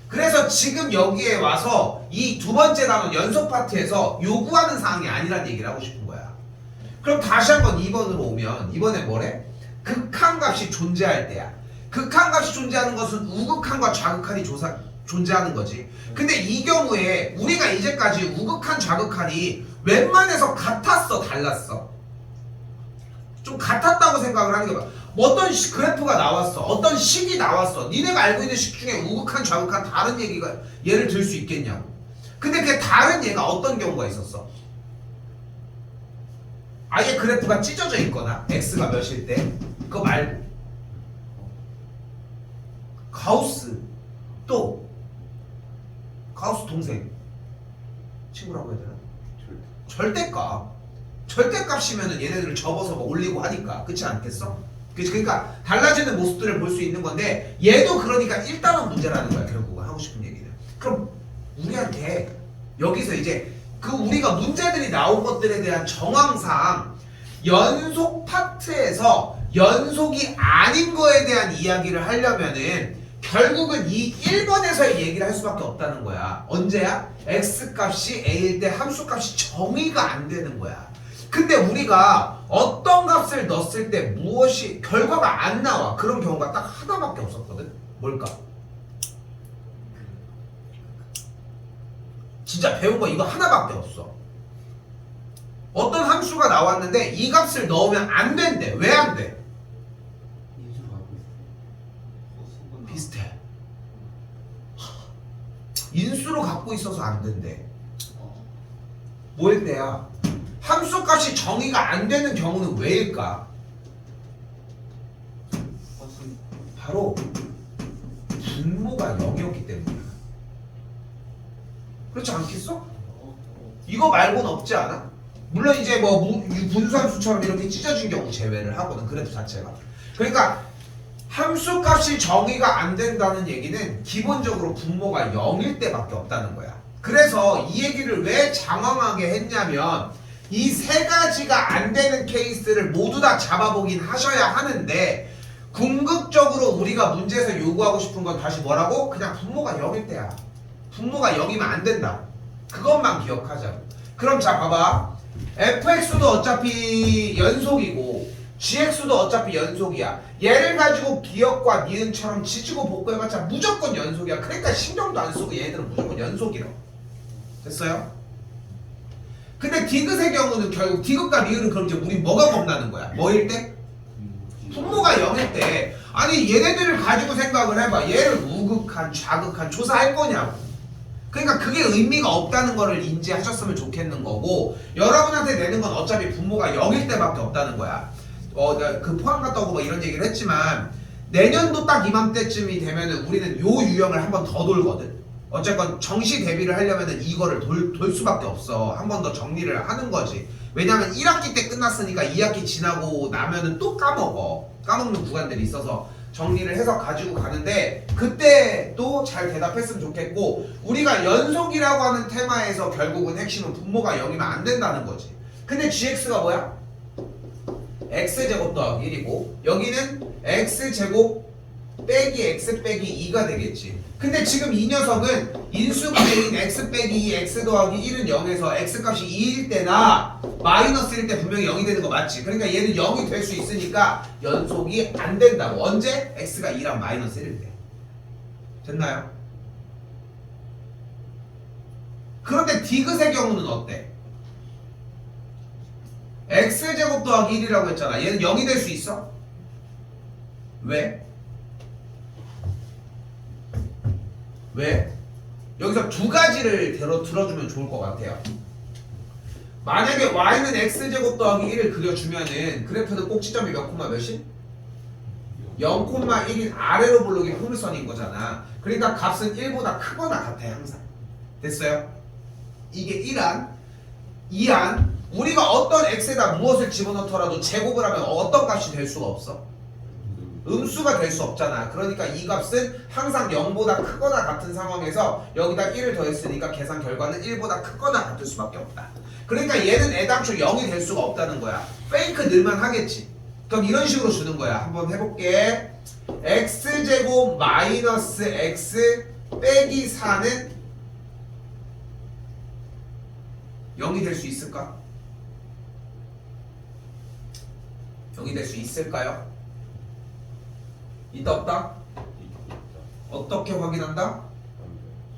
그래서 지금 여기에 와서 이 두 번째 단원 연속 파트에서 요구하는 사항이 아니란 얘기를 하고 싶은 거야. 그럼 다시 한번 2번으로 오면 이번에 뭐래? 극한값이 존재할 때야. 극한값이 존재하는 것은 우극한과 좌극한이 존재하는 거지. 근데 이 경우에 우리가 이제까지 우극한, 좌극한이 웬만해서 같았어, 달랐어? 좀 같았다고 생각을 하는 게 봐. 어떤 그래프가 나왔어, 어떤 식이 나왔어. 니네가 알고 있는 식 중에 우극한, 좌극한 다른 얘기가 예를 들 수 있겠냐고. 근데 그 다른 예가 어떤 경우가 있었어? 아예 그래프가 찢어져 있거나 x가 몇일 때 그거 말고 가우스, 또 가우스 동생 친구라고 해야 되나? 절대값이면은 얘네들을 접어서 뭐 올리고 하니까 그렇지 않겠어? 그러니까 달라지는 모습들을 볼 수 있는 건데 얘도 그러니까 일단은 문제라는 거야. 결국은 하고 싶은 얘기는. 그럼 우리한테 여기서 이제 그 우리가 문제들이 나온 것들에 대한 정황상 연속 파트에서 연속이 아닌 거에 대한 이야기를 하려면은 결국은 이 1번에서의 얘기를 할 수밖에 없다는 거야. 언제야? x값이 a일 때 함수값이 정의가 안 되는 거야. 근데 우리가 어떤 값을 넣었을 때 무엇이 결과가 안 나와. 그런 경우가 딱 하나밖에 없었거든. 뭘까? 진짜 배운 거 이거 하나밖에 없어. 어떤 함수가 나왔는데 이 값을 넣으면 안 된대. 왜 안 돼? 비슷해. 인수로 갖고 있어서 안 된대. 뭐일 때야? 함수값이 정의가 안 되는 경우는 왜일까? 바로 분모가 0이었기 때문이야. 그렇지 않겠어? 이거 말고는 없지 않아? 물론 이제 뭐 분수함수처럼 이렇게 찢어진 경우 제외를 하거든. 그래프 자체가. 그러니까 함수값이 정의가 안 된다는 얘기는 기본적으로 분모가 0일 때밖에 없다는 거야. 그래서 이 얘기를 왜 장황하게 했냐면 이 세 가지가 안 되는 케이스를 모두 다 잡아보긴 하셔야 하는데 궁극적으로 우리가 문제에서 요구하고 싶은 건 다시 뭐라고? 그냥 분모가 0일 때야. 분모가 0이면 안 된다. 그것만 기억하자고. 그럼 자 봐봐. fx도 어차피 연속이고 gx도 어차피 연속이야. 얘를 가지고 기억과 니은처럼 지지고 볶고해봤자 무조건 연속이야. 그러니까 신경도 안 쓰고 얘들은 무조건 연속이라고. 됐어요? 근데 디귿의 경우는 결국 디귿과 리을은 그럼 이제 우리 뭐가 겁나는 거야? 뭐일 때? 분모가 0일 때. 아니 얘네들을 가지고 생각을 해봐. 얘를 우극한, 좌극한 조사할 거냐고. 그러니까 그게 의미가 없다는 거를 인지하셨으면 좋겠는 거고 여러분한테 내는 건 어차피 분모가 0일 때밖에 없다는 거야. 내가 그 포항 갔다 오고 뭐 이런 얘기를 했지만 내년도 딱 이맘때쯤이 되면은 우리는 요 유형을 한 번 더 돌거든. 어쨌건 정시 대비를 하려면은 이거를 돌 수밖에 없어. 한 번 더 정리를 하는 거지. 왜냐면 1학기 때 끝났으니까 2학기 지나고 나면은 또 까먹는 구간들이 있어서 정리를 해서 가지고 가는데 그때 또 잘 대답했으면 좋겠고 우리가 연속이라고 하는 테마에서 결국은 핵심은 분모가 0이면 안 된다는 거지. 근데 gx가 뭐야? x제곱 더하기 1이고 여기는 x제곱 빼기 x 빼기 2가 되겠지. 근데 지금 이 녀석은 인수분해인 x 빼기 2 x 더하기 1은 0에서 x값이 2일 때나 마이너스일 때 분명히 0이 되는 거 맞지? 그러니까 얘는 0이 될 수 있으니까 연속이 안 된다고. 언제? x가 2랑 마이너스 1일 때. 됐나요? 그런데 디귿의 경우는 어때? x제곱 더하기 1이라고 했잖아. 얘는 0이 될 수 있어? 왜? 왜? 여기서 두 가지를 들어주면 좋을 것 같아요. 만약에 y는 x제곱 더하기 1을 그려주면은 그래프는 꼭지점이 몇 콤마 몇이? 0,1인 아래로 볼록이 흐물선인 거잖아. 그러니까 값은 1보다 크거나 같아 항상. 됐어요? 이게 1안 2안 우리가 어떤 x에다 무엇을 집어넣더라도 제곱을 하면 어떤 값이 될 수가 없어? 음수가 될 수 없잖아. 그러니까 이 값은 항상 0보다 크거나 같은 상황에서 여기다 1을 더했으니까 계산 결과는 1보다 크거나 같을 수밖에 없다. 그러니까 얘는 애당초 0이 될 수가 없다는 거야. 페이크 늘만 하겠지. 그럼 이런 식으로 주는 거야. 한번 해볼게. x제곱 마이너스 x 빼기 4는 0이 될 수 있을까? 0이 될 수 있을까요? 있다 없다? 어떻게 확인한다?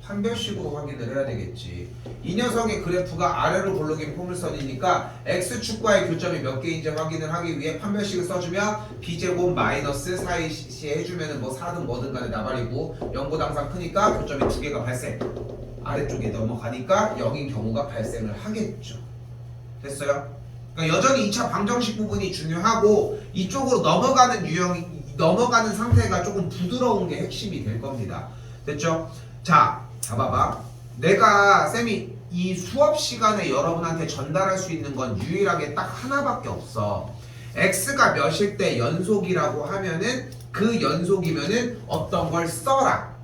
판별식으로 확인을 해야 되겠지. 이 녀석의 그래프가 아래로 고르긴 포물선이니까 x축과의 교점이 몇 개인지 확인을 하기 위해 판별식을 써주면 b제곱 마이너스 4이 해주면은 뭐 4든 뭐든 간에 나발이고 0보다 항상 크니까 교점이 2개가 발생. 아래쪽에 넘어가니까 0인 경우가 발생을 하겠죠. 됐어요? 그러니까 여전히 2차 방정식 부분이 중요하고 이쪽으로 넘어가는 상태가 조금 부드러운 게 핵심이 될 겁니다. 됐죠? 자, 봐봐. 내가 쌤이 이 수업 시간에 여러분한테 전달할 수 있는 건 유일하게 딱 하나밖에 없어. x가 몇일 때 연속이라고 하면은 그 연속이면은 어떤 걸 써라.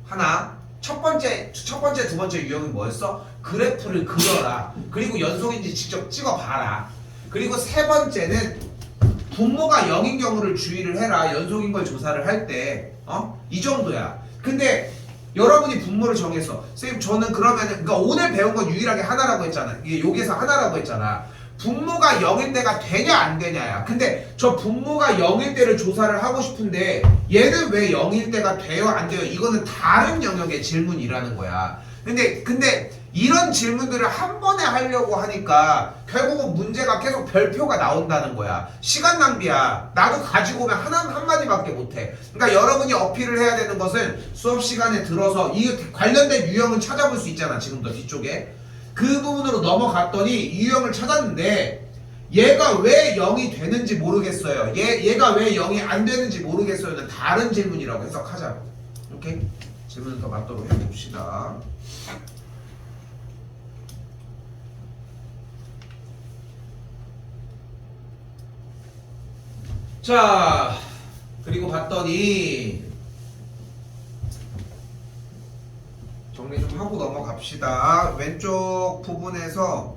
하나. 첫 번째, 두 번째 유형이 뭐였어? 그래프를 그려라. 그리고 연속인지 직접 찍어봐라. 그리고 세 번째는 분모가 0인 경우를 주의를 해라. 연속인 걸 조사를 할 때. 이 정도야. 근데 여러분이 분모를 정해서 선생님 저는 그러면은 그러니까 오늘 배운 건 유일하게 하나라고 했잖아. 이게 여기서 하나라고 했잖아. 분모가 0일 때가 되냐 안 되냐야. 근데 저 분모가 0일 때를 조사를 하고 싶은데 얘는 왜 0일 때가 돼요 안 돼요? 이거는 다른 영역의 질문이라는 거야. 근데 이런 질문들을 한 번에 하려고 하니까 결국은 문제가 계속 별표가 나온다는 거야. 시간 낭비야. 나도 가지고 오면 한마디밖에 못해. 그러니까 여러분이 어필을 해야 되는 것은 수업 시간에 들어서 이 관련된 유형은 찾아볼 수 있잖아. 지금도 뒤쪽에. 그 부분으로 넘어갔더니 이 유형을 찾았는데 얘가 왜 0이 되는지 모르겠어요. 얘가 왜 0이 안 되는지 모르겠어요는 다른 질문이라고 해석하자고. 오케이? 질문을 더 맞도록 해봅시다. 자, 그리고 봤더니 정리 좀 하고 넘어갑시다. 왼쪽 부분에서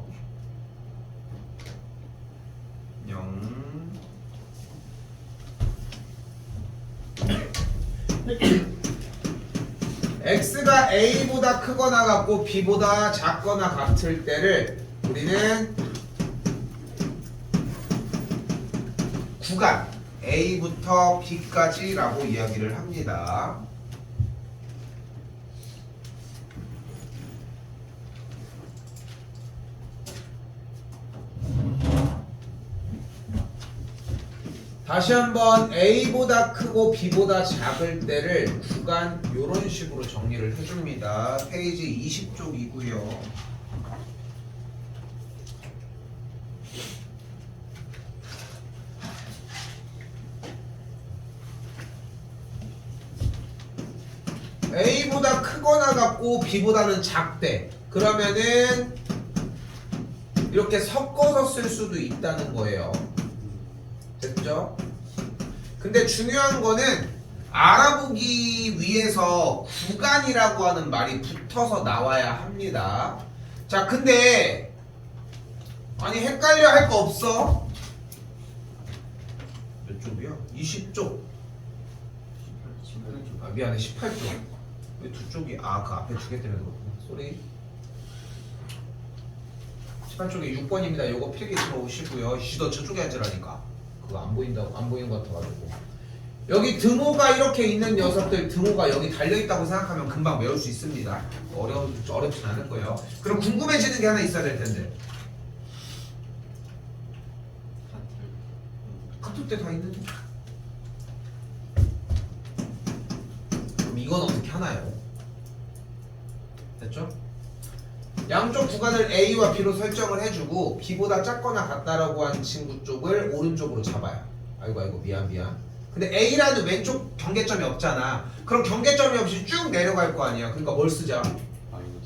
0 x가 a보다 크거나 같고 b보다 작거나 같을 때를 우리는 구간 a부터 b까지라고 이야기를 합니다. 다시 한번 a보다 크고 b보다 작을 때를 구간 요런 식으로 정리를 해줍니다. 페이지 20쪽이고요. a보다 크거나 같고 b보다는 작대. 그러면은 이렇게 섞어서 쓸 수도 있다는 거예요. 됐죠? 근데 중요한 거는 알아보기 위해서 구간이라고 하는 말이 붙어서 나와야 합니다. 자, 근데 아니 헷갈려 할 거 없어? 몇 쪽이야? 20쪽. 아, 미안해, 18쪽. 왜 두 쪽이? 아, 그 앞에 두 개 때문에 그렇구나. 쏘리. 18쪽에 6번입니다. 요거 필기 들어오시고요. 너 저쪽에 앉으라니까. 그거 안 보인다고, 안 보이는 것 같아가지고. 여기 등호가 이렇게 있는 녀석들, 등호가 여기 달려있다고 생각하면 금방 외울 수 있습니다. 어렵진 않을 거예요. 그럼 궁금해지는 게 하나 있어야 될 텐데. 카톡 때 다 있는데? 그럼 이건 어떻게 하나요? 됐죠? 양쪽 구간을 A와 B로 설정을 해주고 B보다 작거나 같다라고 한 친구 쪽을 오른쪽으로 잡아요. 아이고 미안. 근데 A라는 왼쪽 경계점이 없잖아. 그럼 경계점이 없이 쭉 내려갈 거 아니야. 그러니까 뭘 쓰자?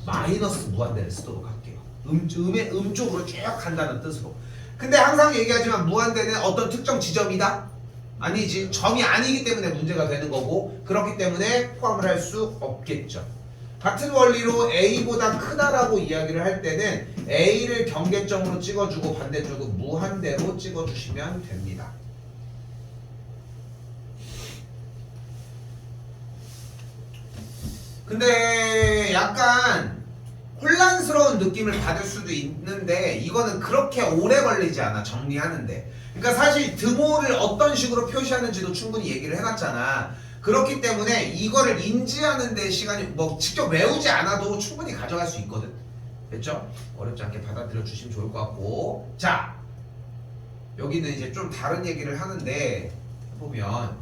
마이너스 무한대를 쓰도록 할게요. 음쪽으로 쭉 간다는 뜻으로. 근데 항상 얘기하지만 무한대는 어떤 특정 지점이다? 아니지. 점이 아니기 때문에 문제가 되는 거고 그렇기 때문에 포함을 할 수 없겠죠. 같은 원리로 A보다 크다라고 이야기를 할 때는 A를 경계점으로 찍어주고 반대쪽은 무한대로 찍어주시면 됩니다. 근데 약간 혼란스러운 느낌을 받을 수도 있는데 이거는 그렇게 오래 걸리지 않아 정리하는데. 그러니까 사실 드모를 어떤 식으로 표시하는지도 충분히 얘기를 해놨잖아. 그렇기 때문에 이거를 인지하는 데 시간이 뭐 직접 외우지 않아도 충분히 가져갈 수 있거든. 됐죠? 어렵지 않게 받아들여 주시면 좋을 것 같고. 자, 여기는 이제 좀 다른 얘기를 하는데 보면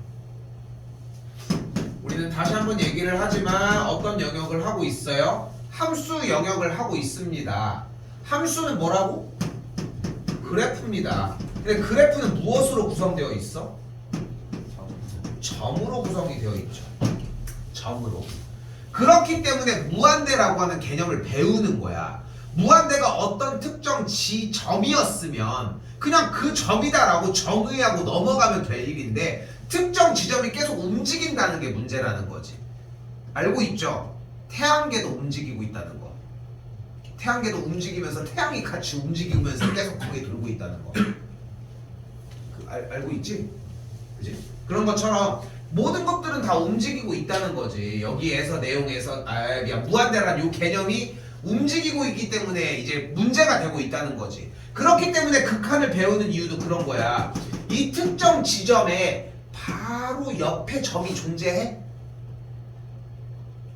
우리는 다시 한번 얘기를 하지만 어떤 영역을 하고 있어요? 함수 영역을 하고 있습니다. 함수는 뭐라고? 그래프입니다. 근데 그래프는 무엇으로 구성되어 있어? 점으로 구성이 되어 있죠. 점으로. 그렇기 때문에 무한대라고 하는 개념을 배우는 거야. 무한대가 어떤 특정 지점이었으면 그냥 그 점이다라고 정의하고 넘어가면 될 일인데 특정 지점이 계속 움직인다는 게 문제라는 거지. 알고 있죠? 태양계도 움직이고 있다는 거. 태양계도 움직이면서 태양이 같이 움직이면서 계속 거기에 돌고 있다는 거. 알고 있지? 그지? 그런 것처럼 모든 것들은 다 움직이고 있다는 거지. 여기에서 내용에서 무한대라는 요 개념이 움직이고 있기 때문에 이제 문제가 되고 있다는 거지. 그렇기 때문에 극한을 배우는 이유도 그런 거야. 이 특정 지점에 바로 옆에 점이 존재해?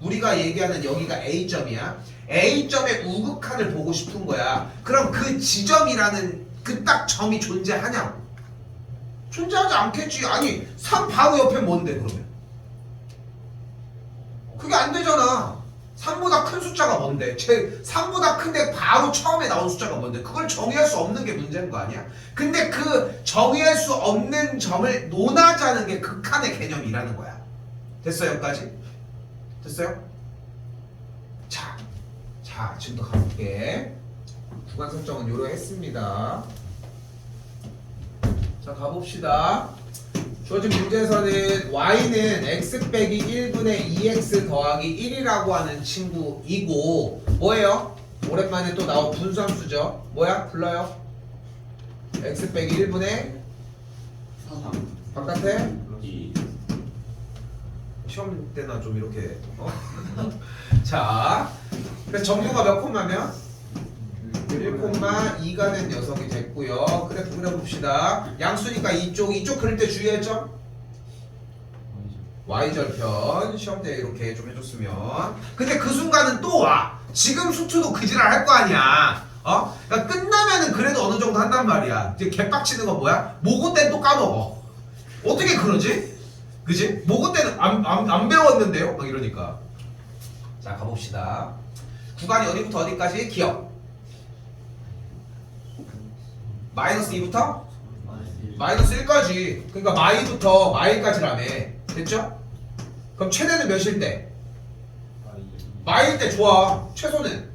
우리가 얘기하는 여기가 A점이야. A점의 우극한을 보고 싶은 거야. 그럼 그 지점이라는 그 딱 점이 존재하냐고. 존재하지 않겠지. 아니 3 바로 옆에 뭔데 그러면? 그게 안 되잖아. 3보다 큰 숫자가 뭔데? 3보다 큰데 바로 처음에 나온 숫자가 뭔데? 그걸 정의할 수 없는 게 문제인 거 아니야? 근데 그 정의할 수 없는 점을 논하자는 게 극한의 개념이라는 거야. 됐어요? 여기까지? 됐어요? 자, 지금부터 가볼게. 구간 설정은 요로 했습니다. 자, 가봅시다. 주어진 문제에서는 y는 x 빼기 1분의 2x 더하기 1이라고 하는 친구이고 뭐예요? 오랜만에 또 나온 분수함수죠. 뭐야? 불러요. x 빼기 1분의 바깥에 시험 때나 좀 이렇게 자, 그래서 정도가 몇 콤마면? 1,2가 된 녀석이 됐고요. 그래프 그려봅시다. 양수니까 이쪽 그릴 때 주의할 점? y절편 시험 때 이렇게 좀 해줬으면. 근데 그 순간은 또 와. 지금 수투도 그지랄 할 거 아니야. 그러니까 끝나면은 그래도 어느 정도 한단 말이야. 이제 개빡치는 건 뭐야? 모고 때는 또 까먹어. 어떻게 그러지? 그지? 모고 때는 안 배웠는데요? 막 이러니까. 자, 가봅시다. 구간이 어디부터 어디까지? 기억. 마이너스 2부터? 마이너스 1까지. 그러니까 마이부터 마이까지라며. 됐죠? 그럼 최대는 몇일 때? 마일 때 좋아. 최소는?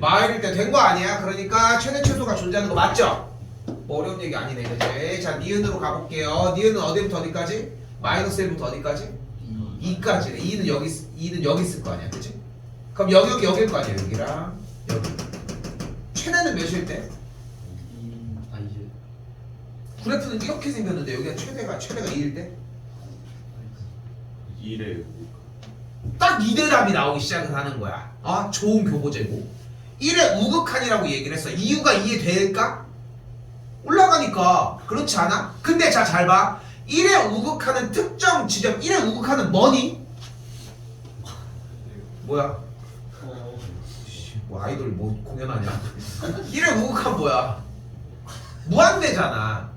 마일일 때 된 거 아니야? 그러니까 최대 최소가 존재하는 거 맞죠? 뭐 어려운 얘기 아니네. 그치? 자, 니은으로 가볼게요. 니은은 어디부터 어디까지? 마이너스 1부터 어디까지? 2까지네. 2는 여기 있을 거 아니야. 그치? 그럼 영역이 여길 거 아니야. 여기랑 여기. 최대는 몇일 때? 그래프는 이렇게 생겼는데 여기가 최대가 2일 때? 1에 딱 2대답이 나오기 시작을 하는 거야. 좋은 교보제고. 1의 우극한이라고 얘기를 했어. 이유가 이해될까? 올라가니까. 그렇지 않아? 근데 자, 잘 봐. 1의 우극한은 특정 지점. 1의 우극한은 뭐니? 뭐야? 뭐 아이돌 뭐 공연하냐? 1의 우극한 뭐야? 무한대잖아.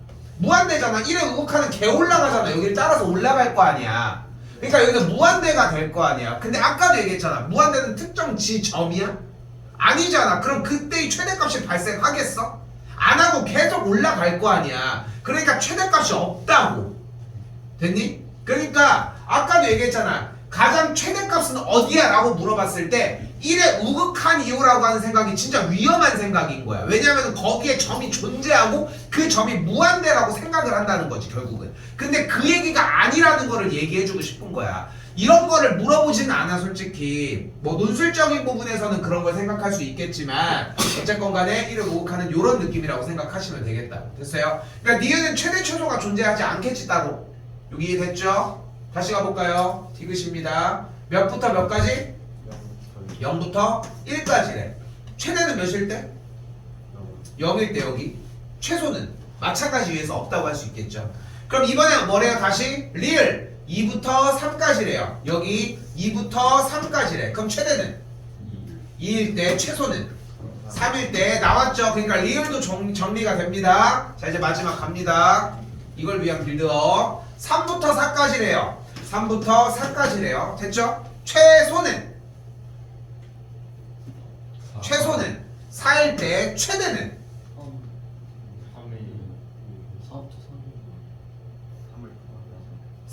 1의 우극한은 개 올라가잖아. 여기를 따라서 올라갈 거 아니야. 그러니까 여기는 무한대가 될 거 아니야. 근데 아까도 얘기했잖아. 무한대는 특정 지점이야? 아니잖아. 그럼 그때의 최대값이 발생하겠어? 안 하고 계속 올라갈 거 아니야. 그러니까 최대값이 없다고. 됐니? 그러니까 아까도 얘기했잖아. 가장 최대값은 어디야? 라고 물어봤을 때 1의 우극한 이유라고 하는 생각이 진짜 위험한 생각인 거야. 왜냐하면 거기에 점이 존재하고 그 점이 무한대라고 생각을 한다는 거지 결국은. 근데 그 얘기가 아니라는 거를 얘기해주고 싶은 거야. 이런 거를 물어보지는 않아 솔직히. 뭐 논술적인 부분에서는 그런 걸 생각할 수 있겠지만 어쨌건 간에 1을 우극하는 이런 느낌이라고 생각하시면 되겠다. 됐어요? 그러니까 니은은 최대 최소가 존재하지 않겠지 따로. 여기 됐죠? 다시 가볼까요? 디귿입니다. 몇부터 몇까지? 0부터 1까지래. 최대는 몇일 때? 0일 때 여기. 최소는 마찬가지 위에서 없다고 할 수 있겠죠. 그럼 이번에 뭐래요? 다시 리을 2부터 3까지래요. 여기 2부터 3까지래. 그럼 최대는 2일 때, 최소는 3일 때 나왔죠. 그러니까 리을도 정리가 됩니다. 자 이제 마지막 갑니다. 이걸 위한 빌드업. 3부터 4까지래요. 3부터 4까지래요. 됐죠? 최소는 4일 때, 최대는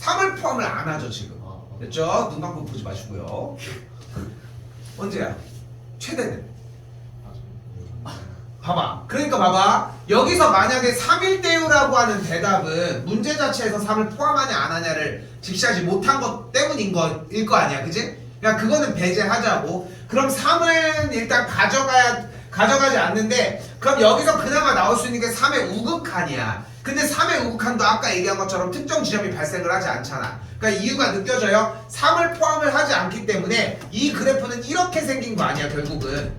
3을 포함을 안 하죠 지금. 됐죠? 눈 감고 보지 마시고요. 언제야? 최대는 봐봐. 그러니까 봐봐. 여기서 만약에 3일 때요라고 하는 대답은 문제 자체에서 3을 포함하냐 안 하냐를 직시하지 못한 것 때문인 거일 거 아니야. 그지? 그러니까 그거는 배제하자고. 그럼 3은 일단 가져가지 않는데 그럼 여기서 그나마 나올 수 있는 게 3의 우극한이야. 근데 3의 우극한도 아까 얘기한 것처럼 특정 지점이 발생을 하지 않잖아. 그러니까 이유가 느껴져요. 3을 포함을 하지 않기 때문에 이 그래프는 이렇게 생긴 거 아니야 결국은.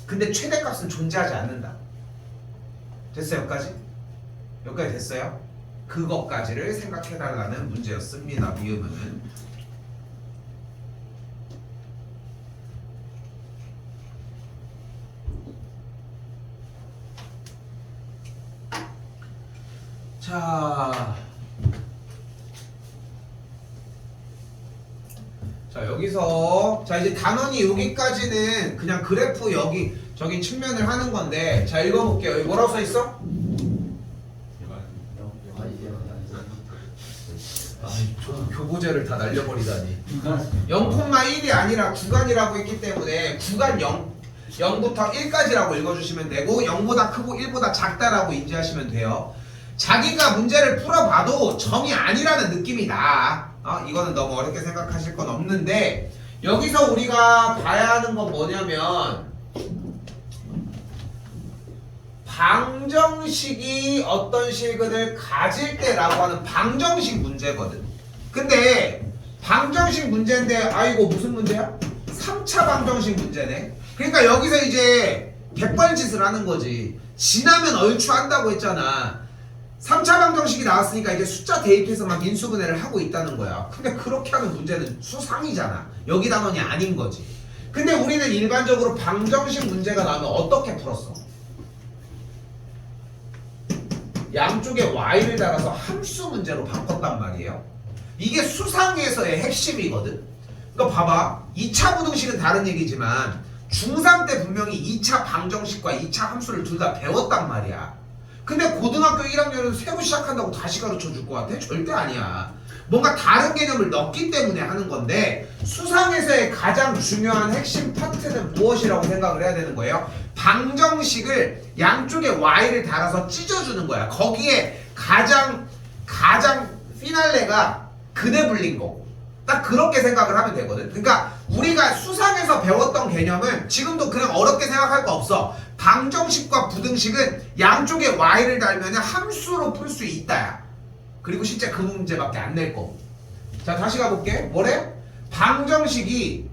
근데 최대값은 존재하지 않는다. 됐어요? 여기까지? 여기까지 됐어요? 그것까지를 생각해달라는 문제였습니다. 미음은. 자 여기서 자 이제 단원이 여기까지는 그냥 그래프 여기 저기 측면을 하는 건데 자 읽어볼게요. 여기 뭐라고 써있어? 아이 교보제를 다 날려버리다니. 0,1이 아니라 구간이라고 했기 때문에 구간 0부터 1까지라고 읽어주시면 되고 0보다 크고 1보다 작다라고 인지하시면 돼요. 자기가 문제를 풀어봐도 점이 아니라는 느낌이 나. 이거는 너무 어렵게 생각하실 건 없는데 여기서 우리가 봐야 하는 건 뭐냐면 방정식이 어떤 실근을 가질 때라고 하는 방정식 문제거든. 근데 방정식 문제인데 아이고 무슨 문제야? 3차 방정식 문제네. 그러니까 여기서 이제 백발짓을 하는 거지. 지나면 얼추한다고 했잖아. 3차 방정식이 나왔으니까 이제 숫자 대입해서 막 인수분해를 하고 있다는 거야. 근데 그렇게 하는 문제는 수상이잖아. 여기 단원이 아닌 거지. 근데 우리는 일반적으로 방정식 문제가 나오면 어떻게 풀었어? 양쪽에 y를 달아서 함수 문제로 바꿨단 말이에요. 이게 수상에서의 핵심이거든. 그러니까 봐봐. 2차 부등식은 다른 얘기지만 중3 때 분명히 2차 방정식과 2차 함수를 둘 다 배웠단 말이야. 근데 고등학교 1학년은 새로 시작한다고 다시 가르쳐 줄 것 같아? 절대 아니야. 뭔가 다른 개념을 넣기 때문에 하는 건데 수상에서의 가장 중요한 핵심 파트는 무엇이라고 생각을 해야 되는 거예요? 방정식을 양쪽에 y를 달아서 찢어주는 거야. 거기에 가장 피날레가 근해 불린 거고 딱 그렇게 생각을 하면 되거든. 그러니까 우리가 수상에서 배웠던 개념은 지금도 그냥 어렵게 생각할 거 없어. 방정식과 부등식은 양쪽에 y를 달면 함수로 풀 수 있다야. 그리고 실제 그 문제밖에 안 낼 거고. 자 다시 가볼게. 뭐래? 방정식이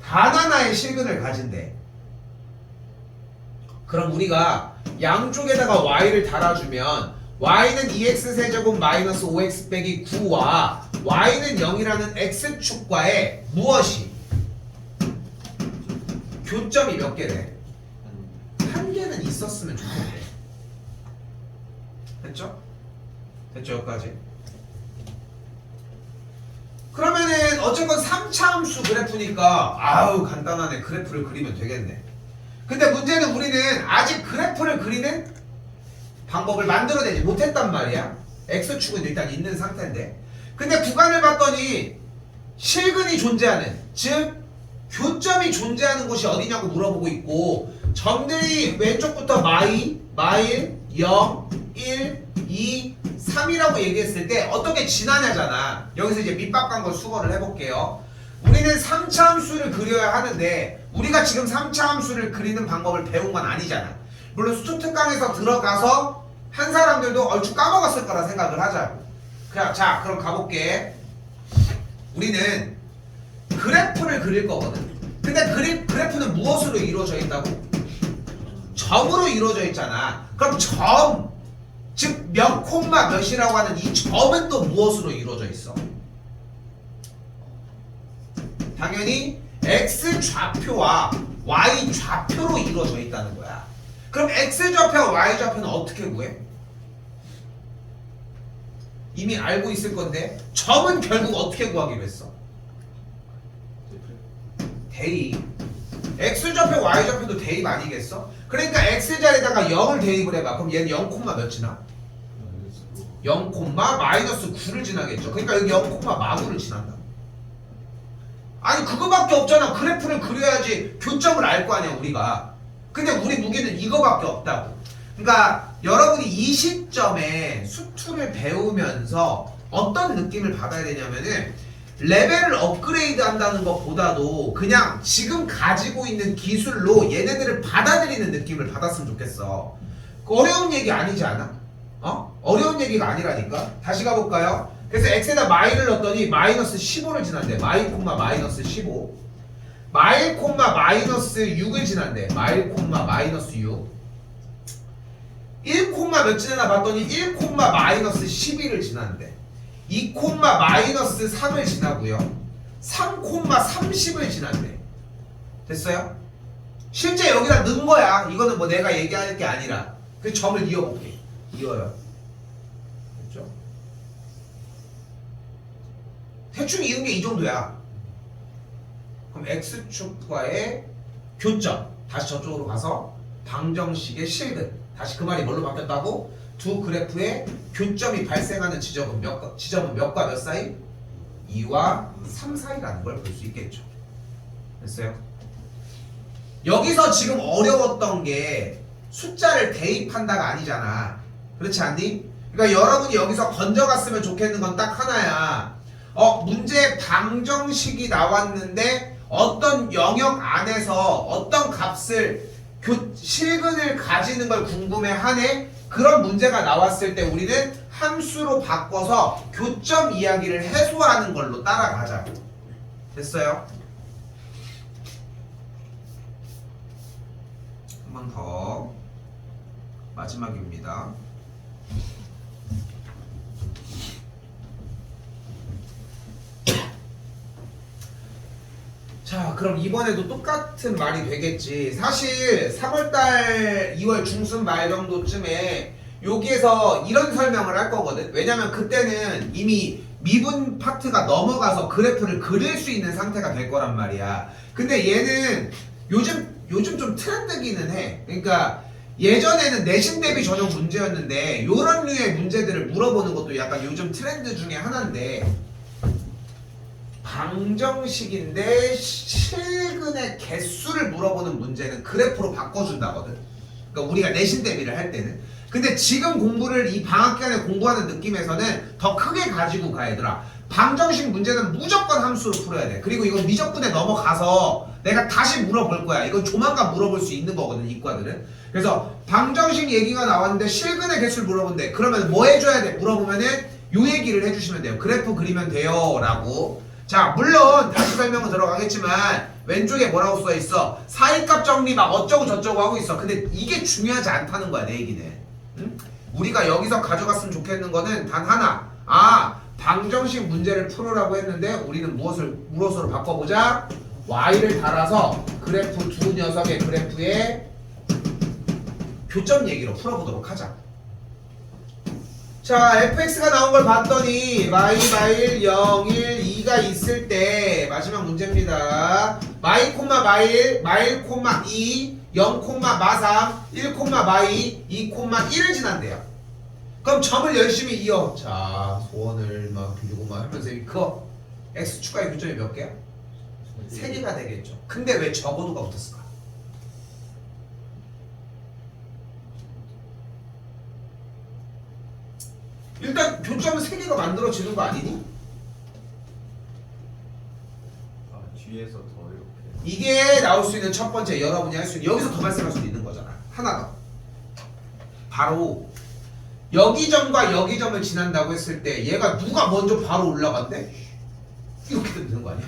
단 하나의 실근을 가진대. 그럼 우리가 양쪽에다가 y를 달아주면 y는 2x세제곱 마이너스 5x 빼기 9와 y는 0이라는 x축과의 무엇이? 교점이 몇 개래? 한 개는 있었으면 좋겠네. 됐죠? 됐죠 여기까지? 그러면은 어쨌건 3차 함수 그래프니까 아우 간단하네. 그래프를 그리면 되겠네. 근데 문제는 우리는 아직 그래프를 그리는 방법을 만들어내지 못했단 말이야. x축은 일단 있는 상태인데 근데 구간을 봤더니 실근이 존재하는, 즉 교점이 존재하는 곳이 어디냐고 물어보고 있고, 점들이 왼쪽부터 마일, 0, 1, 2, 3이라고 얘기했을 때 어떻게 지나냐잖아. 여기서 이제 밑밥 걸 수거를 해볼게요. 우리는 3차 함수를 그려야 하는데 우리가 지금 3차 함수를 그리는 방법을 배운 건 아니잖아. 물론 수특강에서 들어가서 한 사람들도 얼추 까먹었을 거라 생각을 하자고. 자, 그럼 가볼게. 우리는 그래프를 그릴 거거든. 근데 그래프는 무엇으로 이루어져 있다고? 점으로 이루어져 있잖아. 그럼 점, 즉 몇 콤마 몇이라고 하는 이 점은 또 무엇으로 이루어져 있어? 당연히 x 좌표와 y 좌표로 이루어져 있다는 거야. 그럼 x 좌표와 y 좌표는 어떻게 구해? 이미 알고 있을 건데 점은 결국 어떻게 구하기로 했어? 대입. x 좌표 y 좌표도 대입 아니겠어? 그러니까 x 자리에다가 0을 대입을 해봐. 그럼 얘는 0 콤마 몇 지나? 0 콤마 마이너스 9를 지나겠죠. 그러니까 여기 0 콤마 마구를 지난다. 아니 그거밖에 없잖아. 그래프를 그려야지 교점을 알 거 아니야 우리가. 근데 우리 무게는 이거밖에 없다고. 그러니까 여러분이 이 시점에 수투를 배우면서 어떤 느낌을 받아야 되냐면은 레벨을 업그레이드 한다는 것보다도 그냥 지금 가지고 있는 기술로 얘네들을 받아들이는 느낌을 받았으면 좋겠어. 어려운 얘기 아니지 않아? 어려운 얘기가 아니라니까. 다시 가볼까요? 그래서 x에다 마이를 넣었더니 마이너스 15를 지난대. 마이 콤마 마이너스 15. 마일 콤마 마이너스 6을 지난대. 마일 콤마 마이너스 6. 1 콤마 몇 지나나 봤더니 1 콤마 마이너스 12를 지난대. 2 콤마 마이너스 3을 지나고요. 3 콤마 30을 지난대. 됐어요? 실제 여기다 넣은 거야. 이거는 뭐 내가 얘기할 게 아니라. 그 점을 이어볼게. 이어요. 됐죠? 대충 이은 게 이 정도야. 그럼 x축과의 교점. 다시 저쪽으로 가서 방정식의 실근. 다시 그 말이 뭘로 바뀌었다고? 두 그래프의 교점이 발생하는 지점은 몇과 몇 사이? 2와 3 사이라는 걸 볼 수 있겠죠. 됐어요? 여기서 지금 어려웠던 게 숫자를 대입한다가 아니잖아. 그렇지 않니? 그러니까 여러분이 여기서 건져갔으면 좋겠는 건 딱 하나야. 문제 방정식이 나왔는데 어떤 영역 안에서 어떤 값을 실근을 가지는 걸 궁금해하네? 그런 문제가 나왔을 때 우리는 함수로 바꿔서 교점 이야기를 해소하는 걸로 따라가자고. 됐어요? 한 번 더. 마지막입니다. 자, 그럼 이번에도 똑같은 말이 되겠지. 사실 3월달 2월 중순 말 정도쯤에 여기에서 이런 설명을 할 거거든. 왜냐면 그때는 이미 미분 파트가 넘어가서 그래프를 그릴 수 있는 상태가 될 거란 말이야. 근데 얘는 요즘 좀 트렌드기는 해. 그러니까 예전에는 내신 대비 전형 문제였는데 요런 류의 문제들을 물어보는 것도 약간 요즘 트렌드 중에 하나인데, 방정식인데 실근의 개수를 물어보는 문제는 그래프로 바꿔준다거든. 그러니까 우리가 내신 대비를 할 때는. 근데 지금 공부를 이 방학 기간에 공부하는 느낌에서는 더 크게 가지고 가. 얘들아, 방정식 문제는 무조건 함수로 풀어야 돼. 그리고 이건 미적분에 넘어가서 내가 다시 물어볼 거야. 이건 조만간 물어볼 수 있는 거거든, 이과들은. 그래서 방정식 얘기가 나왔는데 실근의 개수를 물어본대. 그러면 뭐 해줘야 돼? 물어보면은 요 얘기를 해주시면 돼요. 그래프 그리면 돼요 라고. 자, 물론 다시 설명은 들어가겠지만 왼쪽에 뭐라고 써있어? 사이값 정리 막 어쩌고 저쩌고 하고 있어. 근데 이게 중요하지 않다는 거야, 내 얘기는. 응? 우리가 여기서 가져갔으면 좋겠는 거는 단 하나. 방정식 문제를 풀으라고 했는데 우리는 무엇으로 바꿔보자? y를 달아서 그래프 두 녀석의 그래프의 교점 얘기로 풀어보도록 하자. 자, fx가 나온 걸 봤더니 마일 0, 1, 2가 있을 때 마지막 문제입니다. 마일, 마일, 2, 0, 마 3, 1, 마 2, 2, 1을 지난대요. 그럼 점을 열심히 이어. 자, 소원을 막 빌고 막 하면서 그거 x축과의 교점이 몇 개야? 3개가 되겠죠. 근데 왜 적어도가 붙었을까? 일단 교점은 3개가 만들어지는 거 아니니? 아 뒤에서 더 이렇게 이게 나올 수 있는 첫 번째 여러분이 할 수 있는 여기서 더 발생할 수도 있는 거잖아. 하나 더. 바로 여기 점과 여기 점을 지난다고 했을 때 얘가 누가 먼저 바로 올라간대? 이렇게 되는 거 아니야?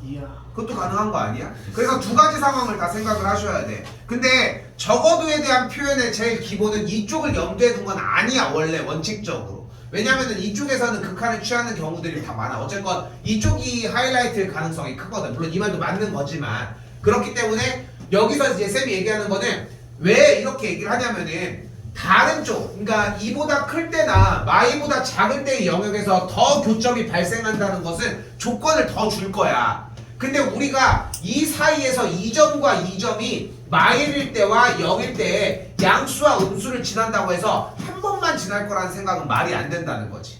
이야. 그것도 가능한 거 아니야? 그래서 두 가지 상황을 다 생각을 하셔야 돼. 근데 적어도에 대한 표현의 제일 기본은 이쪽을 염두에 둔 건 아니야, 원래 원칙적으로. 왜냐면은 이쪽에서는 극한을 취하는 경우들이 다 많아. 어쨌건 이쪽이 하이라이트일 가능성이 크거든. 물론 이 말도 맞는 거지만. 그렇기 때문에 여기서 이제 쌤이 얘기하는 거는 왜 이렇게 얘기를 하냐면은 다른 쪽, 그러니까 이보다 클 때나 마이보다 작을 때의 영역에서 더 교점이 발생한다는 것은 조건을 더 줄 거야. 근데 우리가 이 사이에서 이 점과 이 점이 마일일 때와 0일 때에 양수와 음수를 지난다고 해서 한 번만 지날 거라는 생각은 말이 안 된다는 거지.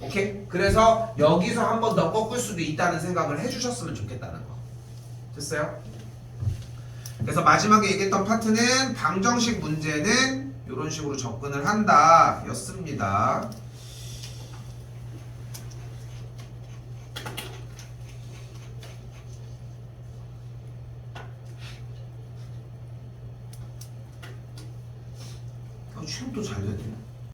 오케이? 그래서 여기서 한 번 더 꺾을 수도 있다는 생각을 해주셨으면 좋겠다는 거. 됐어요? 그래서 마지막에 얘기했던 파트는 방정식 문제는 이런 식으로 접근을 한다 였습니다. 취업도 잘 됐네.